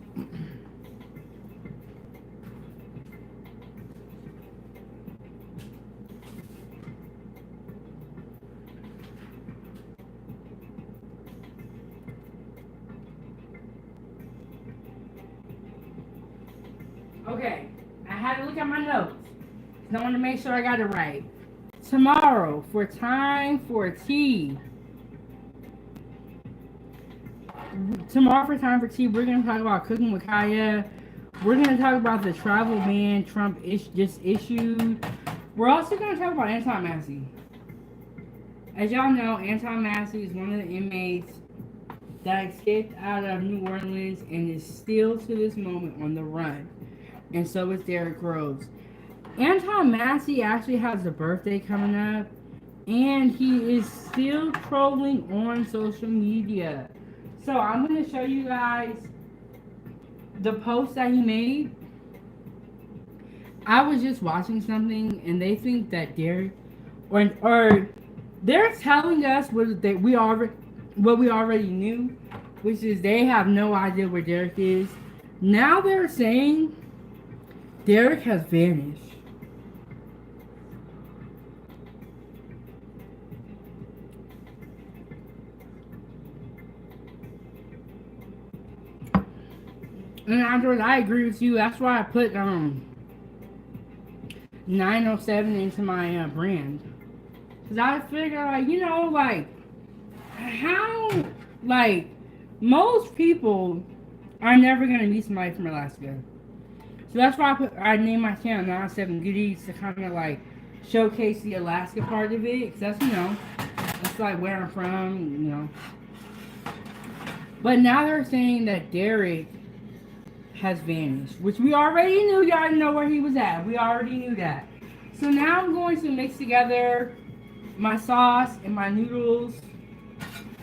Okay, I had to look at my notes. I want to make sure I got it right. Tomorrow, for time for tea. Tomorrow for time for tea, we're going to talk about cooking with Kaya. We're going to talk about the travel ban Trump just issued. We're also going to talk about Anton Massey. As y'all know, Anton Massey is one of the inmates that escaped out of New Orleans and is still to this moment on the run. And so is Derrick Rose. Anton Massey actually has a birthday coming up, and he is still trolling on social media. So I'm going to show you guys the post that he made. I was just watching something, and they think that Derrick, or they're telling us what we already knew, which is they have no idea where Derrick is. Now they're saying Derrick has vanished. And afterwards, I agree with you. That's why I put 907 into my brand. Because I figure, like, you know, like, how, like, most people are never going to meet somebody from Alaska. So that's why I named my channel 907 Goodies to kind of, like, showcase the Alaska part of it. Because that's, you know, that's, like, where I'm from, you know. But now they're saying that Derrick has vanished, which we already knew. Y'all didn't know where he was at. We already knew that. So now I'm going to mix together my sauce and my noodles.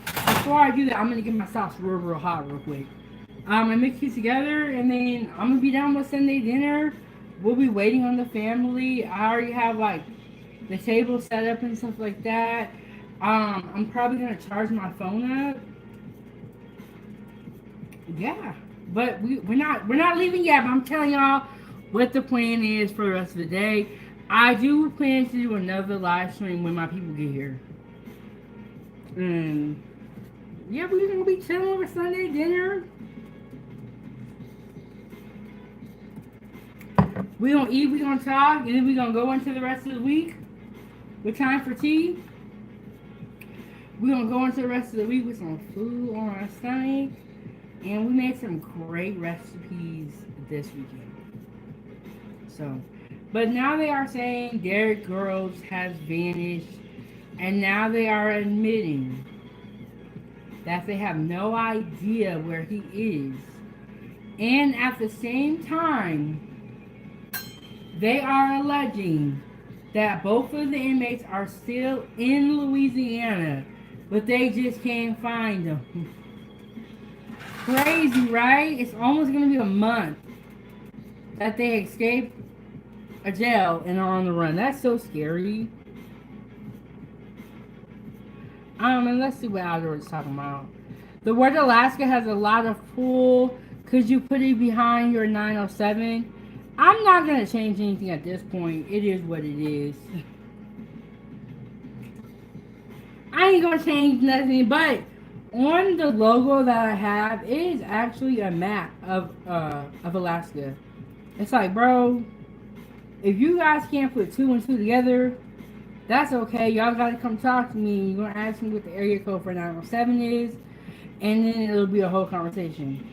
Before I do that, I'm going to get my sauce real hot real quick. I'm going to mix it together, and then I'm going to be done with Sunday dinner. We'll be waiting on the family. I already have, like, the table set up and stuff like that. I'm probably going to charge my phone up. Yeah. But we're not leaving yet, but I'm telling y'all what the plan is for the rest of the day. I do plan to do another live stream when my people get here. And yeah, we're gonna be chilling over Sunday dinner. We're gonna eat, we're gonna talk, and then we're gonna go into the rest of the week with time for tea. We're gonna go into the rest of the week with some food on our stomach. And we made some great recipes this weekend. So, but now they are saying Derrick Rose has vanished. And now they are admitting that they have no idea where he is. And at the same time, they are alleging that both of the inmates are still in Louisiana, but they just can't find them. Crazy, right? It's almost going to be a month that they escaped a jail and are on the run. That's so scary. And let's see what Outdoors is talking about. The word Alaska has a lot of pull. Could you put it behind your 907? I'm not going to change anything at this point. It is what it is. I ain't going to change nothing, but on the logo that I have, it is actually a map of Alaska. It's like, bro, if you guys can't put 2 and 2 together, that's okay. Y'all gotta come talk to me. You're gonna ask me what the area code for 907 is, and then it'll be a whole conversation.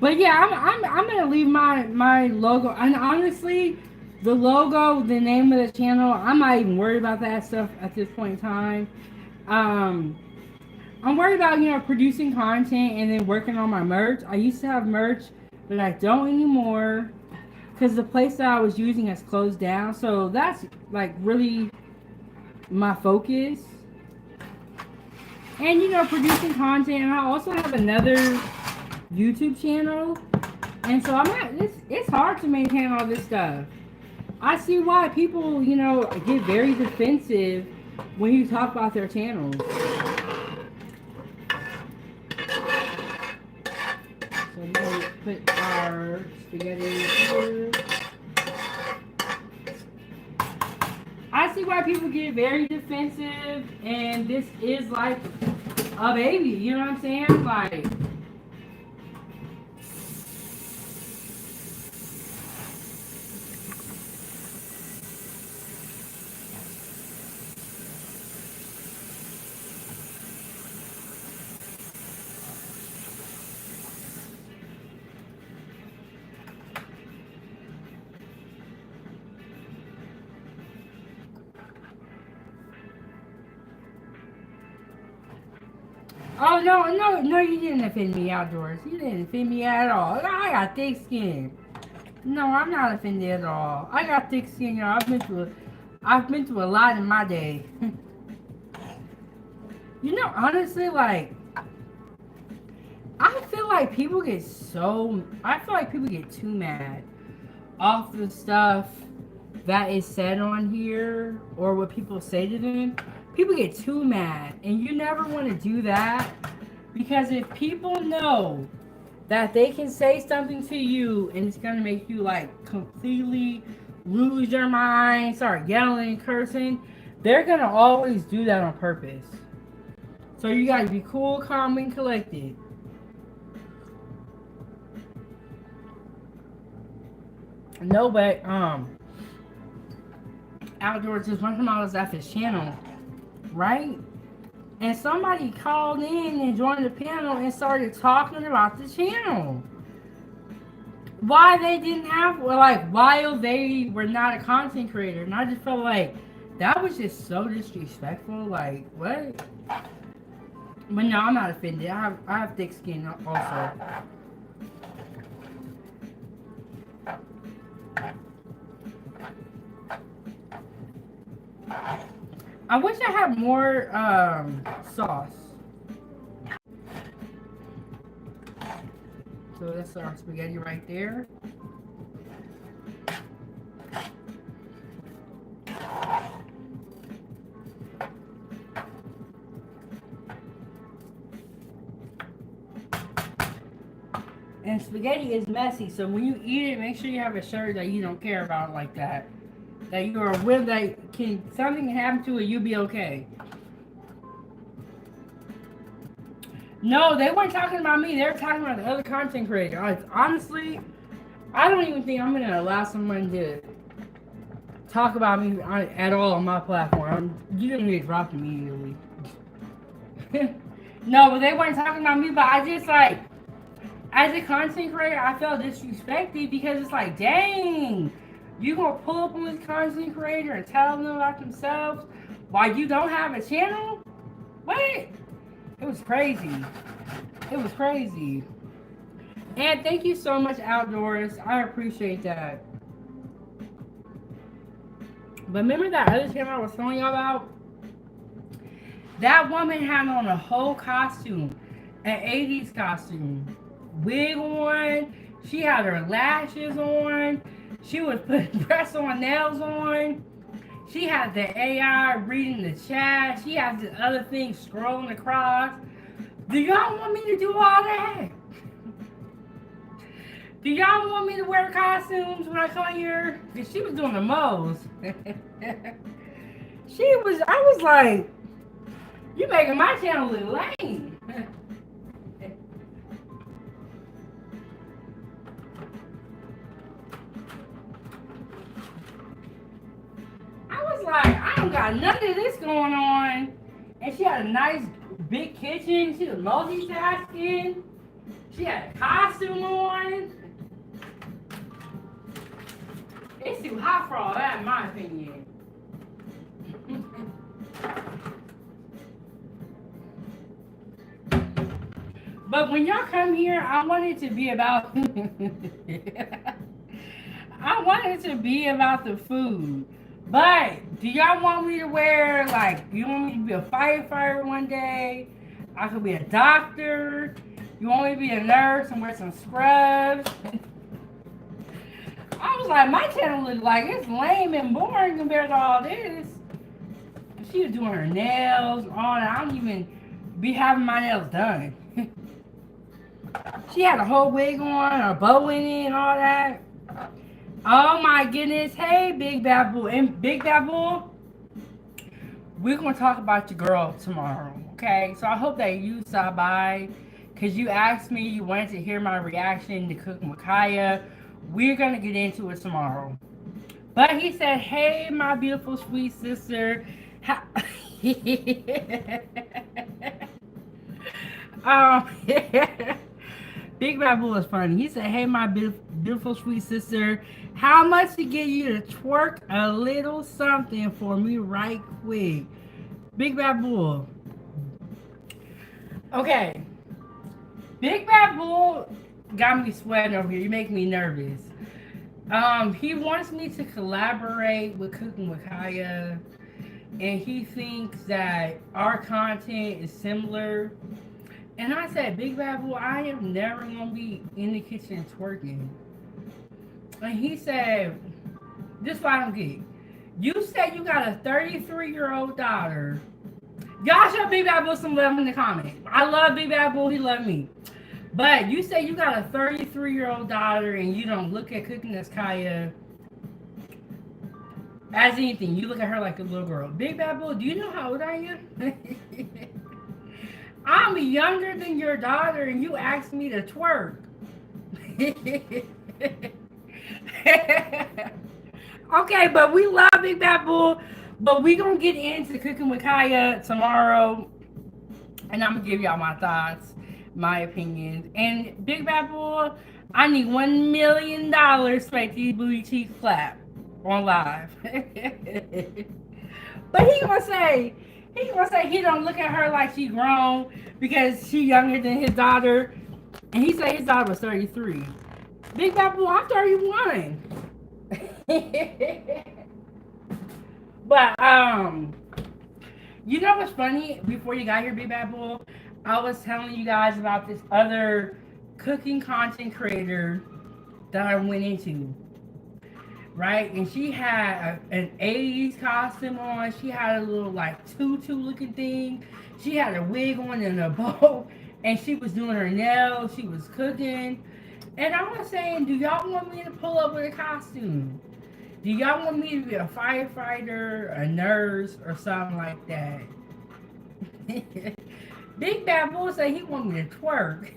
But yeah, I'm gonna leave my logo. And honestly, the logo, the name of the channel, I'm not even worried about that stuff at this point in time. Um, I'm worried about, producing content and then working on my merch. I used to have merch, but I don't anymore because the place that I was using has closed down. So that's like really my focus. And producing content. And I also have another YouTube channel, and so it's hard to maintain all this stuff. I see why people, get very defensive when you talk about their channels. So we're going to put our spaghetti here. I see why people get very defensive, and this is like a baby, you know what I'm saying? Like, oh no, you didn't offend me outdoors. You didn't offend me at all. I got thick skin. No, I'm not offended at all. I got thick skin, y'all. I've been through a lot in my day. Honestly, like, I feel like people get too mad off the stuff that is said on here or what people say to them. People get too mad, and you never want to do that, because if people know that they can say something to you and it's gonna make you like completely lose your mind, start yelling and cursing, they're gonna always do that on purpose. So you gotta be cool, calm, and collected. No, but outdoors, just one time I was at this channel, right? And somebody called in and joined the panel and started talking about the channel. Why they didn't have, while they were not a content creator. And I just felt like that was just so disrespectful. Like, what? But no, I'm not offended. I have thick skin also. I wish I had more sauce. So that's our spaghetti right there. And spaghetti is messy, so when you eat it, make sure you have a shirt that you don't care about like that. That you are with, that something can happen to it, you'll be okay. No, they weren't talking about me. They were talking about the other content creator. Honestly, I don't even think I'm going to allow someone to talk about me at all on my platform. You're going to get dropped immediately. No, but they weren't talking about me. But I just, like, as a content creator, I felt disrespected, because it's like, dang, you going to pull up on this content creator and tell them about themselves while you don't have a channel? What? It was crazy. It was crazy. And thank you so much, Outdoors. I appreciate that. But remember that other channel I was telling y'all about? That woman had on a whole costume. An 80s costume. Wig on. She had her lashes on. She was putting press-on nails on. She had the AI reading the chat. She has the other thing scrolling across. Do y'all want me to do all that? Do y'all want me to wear costumes when I come here? Because she was doing the most. I was like, you making my channel look lame. Like, I don't got none of this going on. And she had a nice big kitchen. She was multitasking. She had a costume on. It's too hot for all that, in my opinion. But when y'all come here, I want it to be about I want it to be about the food. But do y'all want me to wear, like, you want me to be a firefighter one day? I could be a doctor. You want me to be a nurse and wear some scrubs? I was like, my channel looks like it's lame and boring compared to all this. She was doing her nails, all that. I don't even be having my nails done. She had a whole wig on, a bow in it, and all that. Oh my goodness. Hey, Big Babu. And Big Babu, we're going to talk about your girl tomorrow, okay? So I hope that you stop by, because you asked me, you wanted to hear my reaction to cooking with Kaya. We're going to get into it tomorrow. But he said, hey, my beautiful sweet sister. Big Babu was funny. He said, hey, my beautiful sweet sister, how much to get you to twerk a little something for me right quick? Big Babu. Okay. Big Babu got me sweating over here. You make me nervous. He wants me to collaborate with Cooking with Kaya, and he thinks that our content is similar. And I said, Big Babu, I am never going to be in the kitchen twerking. And he said, this is what I don't get. You said you got a 33-year-old daughter. Y'all show Big Babu some love in the comments. I love Big Babu. He loved me. But you say you got a 33-year-old daughter and you don't look at Cooking as Kaya as anything. You look at her like a little girl. Big Babu, do you know how old I am? I'm younger than your daughter and you asked me to twerk. Okay, but we love Big Babu. But we going to get into Cooking with Kaya tomorrow. And I'm going to give y'all my thoughts, my opinions. And Big Babu, I need $1 million to make these booty cheeks clap on live. But he going to say he don't look at her like she grown because she younger than his daughter. And he said his daughter was 33. Big Babu, I'm 31. But, you know what's funny? Before you got here, Big Babu, I was telling you guys about this other cooking content creator that I went into. Right? And she had an 80s costume on. She had a little like tutu looking thing. She had a wig on and a bow. And she was doing her nails. She was cooking. And I was saying, do y'all want me to pull up with a costume? Do y'all want me to be a firefighter, a nurse, or something like that? Big Babu said he want me to twerk.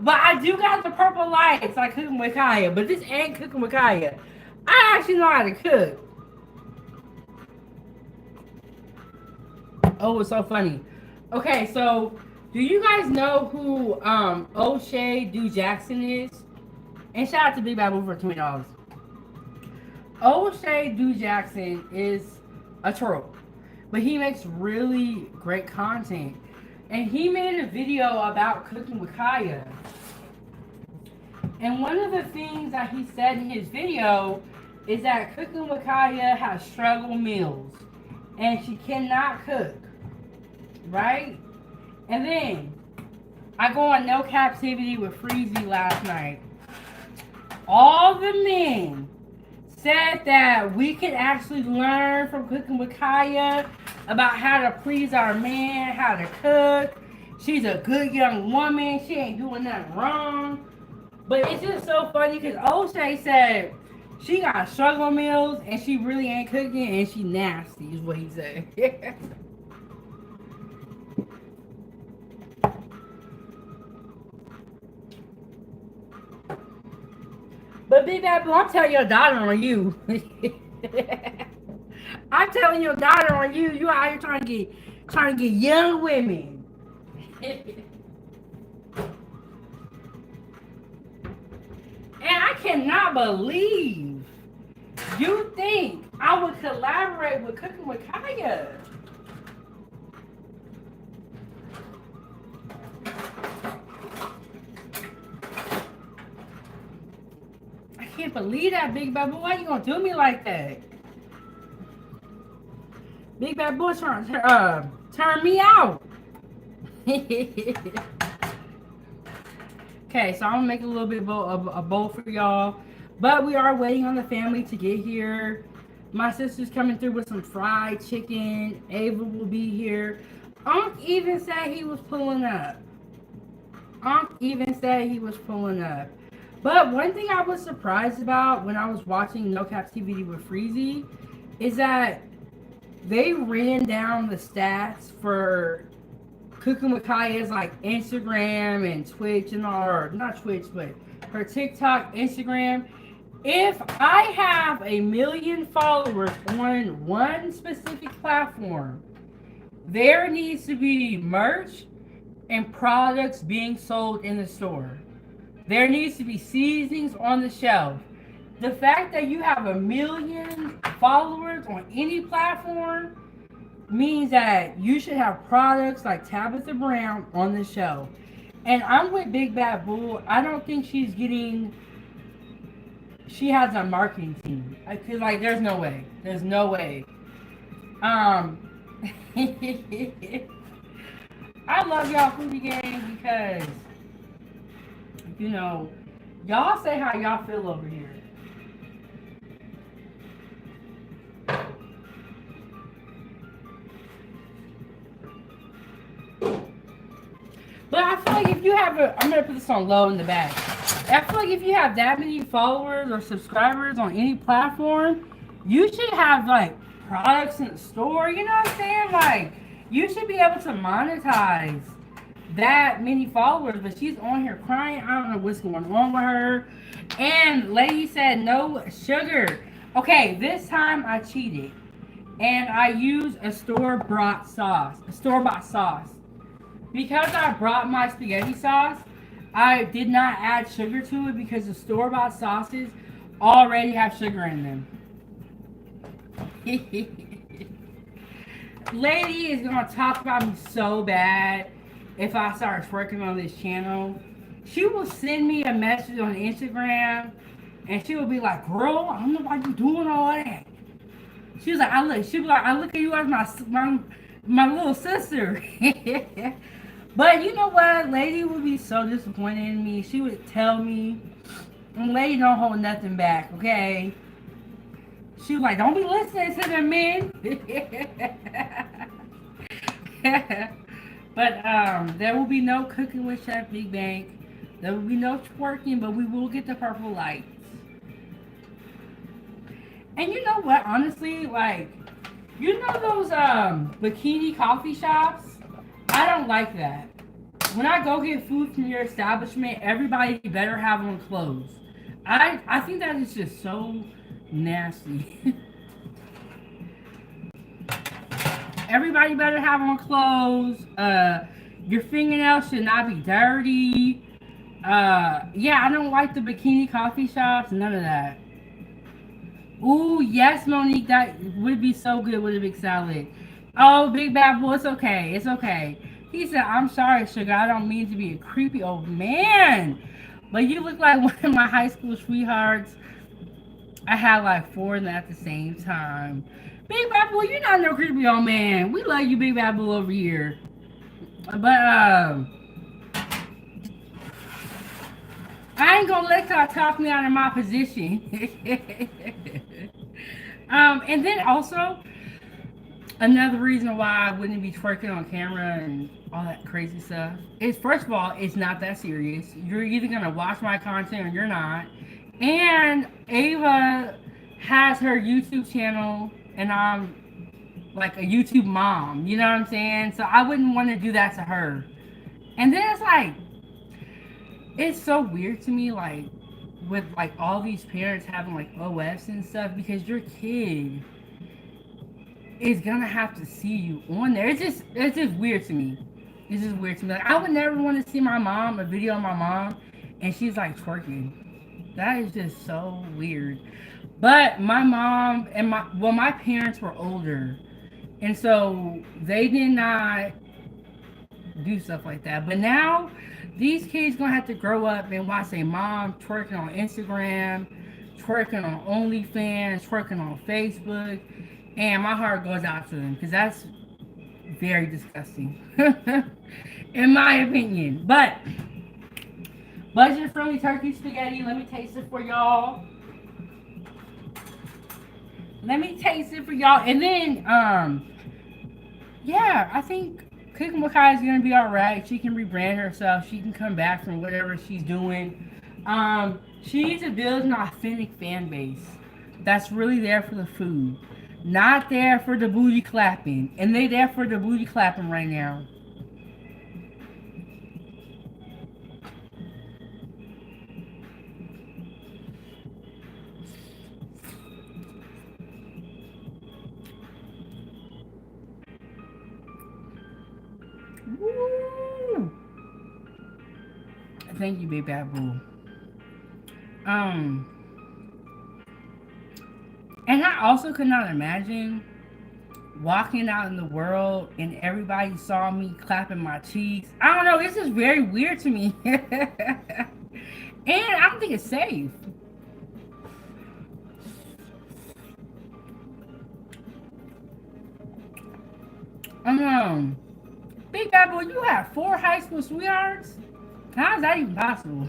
But I do got the purple lights like Cooking with Kaya. But this ain't Cooking with Kaya. I actually know how to cook. Oh, it's so funny. Okay, so do you guys know who O'Shea Do Jackson is? And shout out to Big Babu for $20. O'Shea Do Jackson is a troll. But he makes really great content. And he made a video about Cooking with Kaya. And one of the things that he said in his video is that Cooking with Kaya has struggle meals. And she cannot cook. Right? And then, I go on No Captivity with Freezy last night. All the men said that we could actually learn from Cooking with Kaya about how to please our man, how to cook. She's a good young woman. She ain't doing nothing wrong. But it's just so funny because O'Shea said she got struggle meals and she really ain't cooking and she nasty is what he said. But Big Babu, I'm telling your daughter on you. I'm telling your daughter on you. You out here trying to get young women. I cannot believe you think I would collaborate with Cooking with Kaya. I can't believe that, Big Bad Boy. Why you gonna do me like that? Big Bad Boy trying to turn me out. Okay, so I'm gonna make a little bit of a bowl for y'all. But we are waiting on the family to get here. My sister's coming through with some fried chicken. Ava will be here. Unc even said he was pulling up. But one thing I was surprised about when I was watching No Captivity with Freezy is that they ran down the stats for Cooking with Kaya's like Instagram and Twitch and all, or not Twitch, but her TikTok, Instagram. If I have 1 million followers on one specific platform, there needs to be merch and products being sold in the store. There needs to be seasonings on the shelf. The fact that you have 1 million followers on any platform means that you should have products like Tabitha Brown on the shelf. And I'm with Big Bad Bull. I don't think she has a marketing team. I feel like there's no way. I love y'all Foodie Gang because, you know, y'all say how y'all feel over here. But I feel like if you have I'm going to put this on low in the back. I feel like if you have that many followers or subscribers on any platform, you should have like products in the store. You know what I'm saying? Like, you should be able to monetize that many followers. But she's on here crying. I don't know what's going on with her. And lady said no sugar. Okay, this time I cheated. And I used a store-bought sauce. Because I brought my spaghetti sauce, I did not add sugar to it because the store-bought sauces already have sugar in them. Lady is gonna talk about me so bad if I start twerking on this channel. She will send me a message on Instagram and she will be like, girl, I don't know why you doing all that. She was like, I look at you as my little sister. But you know what? Lady would be so disappointed in me. She would tell me, and Lady don't hold nothing back, okay? She was like, don't be listening to them men. But there will be no cooking with Chef Big Bang. There will be no twerking, but we will get the purple lights. And you know what? Honestly, like, you know those bikini coffee shops? I don't like that. When I go get food from your establishment, everybody better have on clothes. I think that is just so nasty. Everybody better have on clothes. Your fingernails should not be dirty. Yeah, I don't like the bikini coffee shops. None of that. Ooh, yes, Monique, that would be so good with a big salad. Oh, Big Bad Boy, it's okay. It's okay. He said, I'm sorry, sugar. I don't mean to be a creepy old man. But you look like one of my high school sweethearts. I had like 4 of them at the same time. Big Bad Boy, you're not no creepy old man. We love you, Big Bad Boy, over here. But, I ain't gonna let y'all talk me out of my position. And then also, another reason why I wouldn't be twerking on camera and all that crazy stuff is, first of all, it's not that serious. You're either going to watch my content or you're not. And Ava has her YouTube channel, and I'm like a YouTube mom. You know what I'm saying? So I wouldn't want to do that to her. And then it's like, it's so weird to me, like, with like all these parents having like OFs and stuff, because your kid is gonna have to see you on there. It's just weird to me. It's just weird to me. Like, I would never want to see a video of my mom and she's like twerking. That is just so weird. But my mom and my parents were older, and so they did not do stuff like that. But now these kids gonna have to grow up and watch their mom twerking on Instagram, twerking on OnlyFans, twerking on Facebook, and my heart goes out to them because that's very disgusting, in my opinion. But budget friendly turkey spaghetti. Let me taste it for y'all. Let me taste it for y'all, and then yeah, I think Cooking with Kai is gonna be all right. She can rebrand herself. She can come back from whatever she's doing. She needs to build an authentic fan base that's really there for the food, not there for the booty clapping. And they there for the booty clapping right now. Woo! Thank you, Big Bad Boo. Um, and I also could not imagine walking out in the world and everybody saw me clapping my cheeks. I don't know. This is very weird to me. And I don't think it's safe. Um, Big Bad Boy, you have four high school sweethearts? How is that even possible?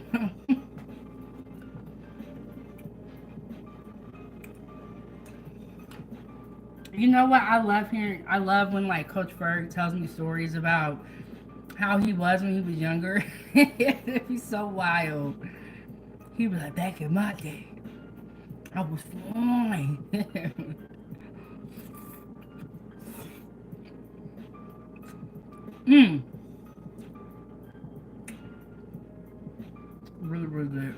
You know what? I love hearing. I love when like Coach Berg tells me stories about how he was when he was younger. He's so wild. He was like, back in my day, I was fine. mm, really, really good.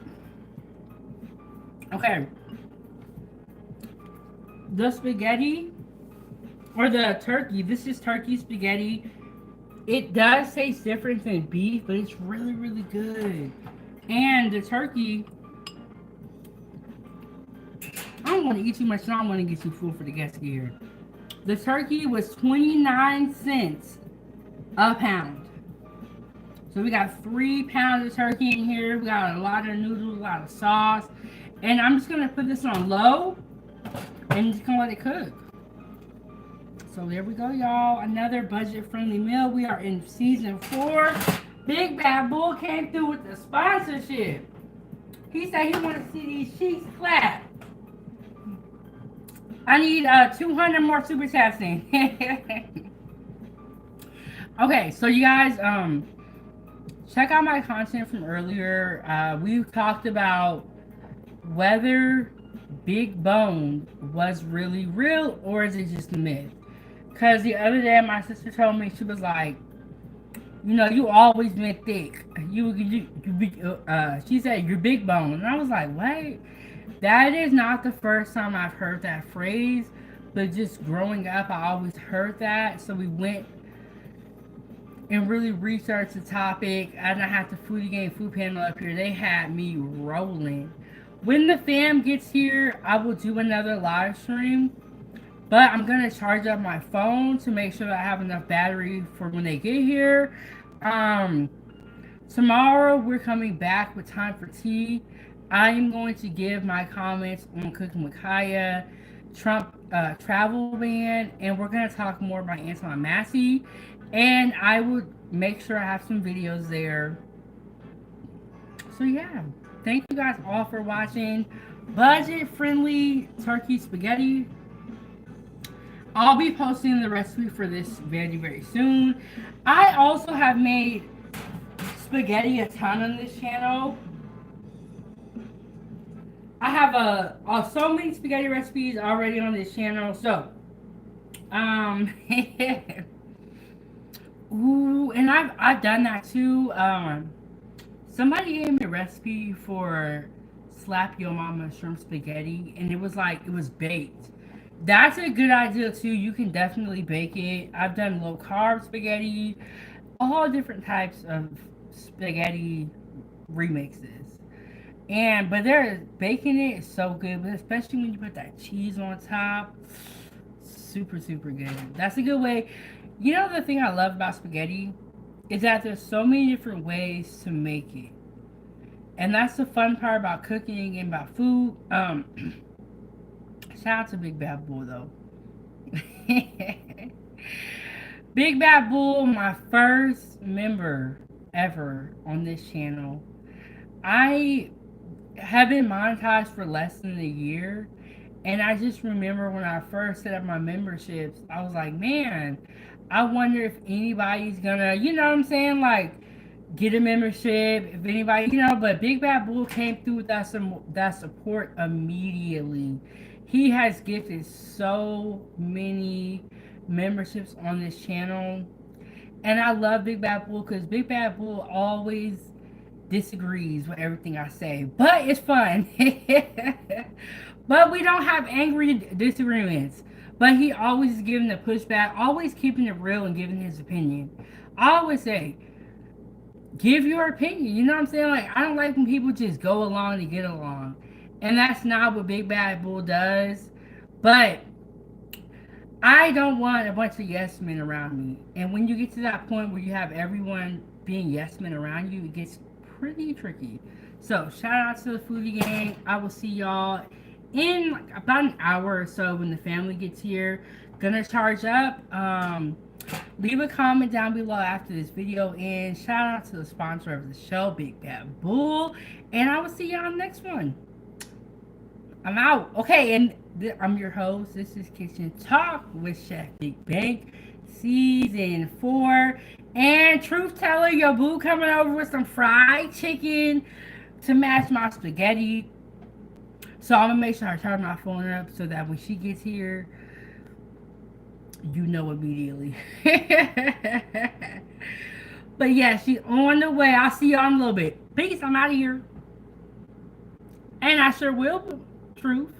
Okay, the spaghetti or the turkey. This is turkey spaghetti. It does taste different than beef, but it's really, really good. And the turkey, I don't want to eat too much, so I don't want to get too full for the guests here. The turkey was 29 cents a pound. So we got 3 pounds of turkey in here. We got a lot of noodles, a lot of sauce. And I'm just going to put this on low and just going to let it cook. So there we go, y'all. Another budget-friendly meal. We are in season 4. Big Bad Bull came through with the sponsorship. He said he wanted to see these cheeks clap. I need 200 more super chats in. Okay, so you guys, check out my content from earlier. We talked about whether big bone was really real or is it just a myth. Because the other day, my sister told me, she was like, you know, you always been thick. She said, you're big bone. And I was like, what? That is not the first time I've heard that phrase. But just growing up, I always heard that. So we went and really researched the topic. And I had the Foodie Game food panel up here. They had me rolling. When the fam gets here, I will do another live stream. But I'm going to charge up my phone to make sure that I have enough battery for when they get here. Tomorrow, we're coming back with Time for Tea. I am going to give my comments on Cooking with Kaya, Trump travel ban, and we're going to talk more about Anton Massey. And I will make sure I have some videos there. So, yeah. Thank you guys all for watching. Budget-friendly turkey spaghetti. I'll be posting the recipe for this very, very soon. I also have made spaghetti a ton on this channel. I have so many spaghetti recipes already on this channel. So, ooh, and I've done that too. Somebody gave me a recipe for slap your mama shrimp spaghetti, and it was baked. That's a good idea too. You can definitely bake it. I've done low carb spaghetti, all different types of spaghetti remixes. And but they're baking it is so good, but especially when you put that cheese on top, super super good. That's a good way. You know the thing I love about spaghetti is that there's so many different ways to make it, and that's the fun part about cooking and about food. Shout out to Big Bad Bull though. Big Bad Bull, my first member ever on this channel. I have been monetized for less than a year. And I just remember when I first set up my memberships, I was like, man, I wonder if anybody's gonna, you know what I'm saying? Like, get a membership, if anybody, but Big Bad Bull came through with that support immediately. He has gifted so many memberships on this channel. And I love Big Bad Bull because Big Bad Bull always disagrees with everything I say, but it's fun. But we don't have angry disagreements. But he always is giving the pushback, always keeping it real and giving his opinion. I always say, give your opinion. You know what I'm saying? Like, I don't like when people just go along to get along. And that's not what Big Bad Bull does. But I don't want a bunch of yes men around me. And when you get to that point where you have everyone being yes men around you, it gets pretty tricky. So shout out to the foodie gang. I will see y'all in like about an hour or so when the family gets here. Gonna charge up. Leave a comment down below after this video, and shout out to the sponsor of the show, Big Bad Bull. And I will see y'all on the next one. I'm out. Okay, and I'm your host. This is Kitchen Talk with Chef Big Bank, Season 4. And truth teller, your boo coming over with some fried chicken to match my spaghetti. So I'm going to make sure I turn my phone up so that when she gets here, you know immediately. But yeah, she's on the way. I'll see y'all in a little bit. Peace. I'm out of here. And I sure will. Truth.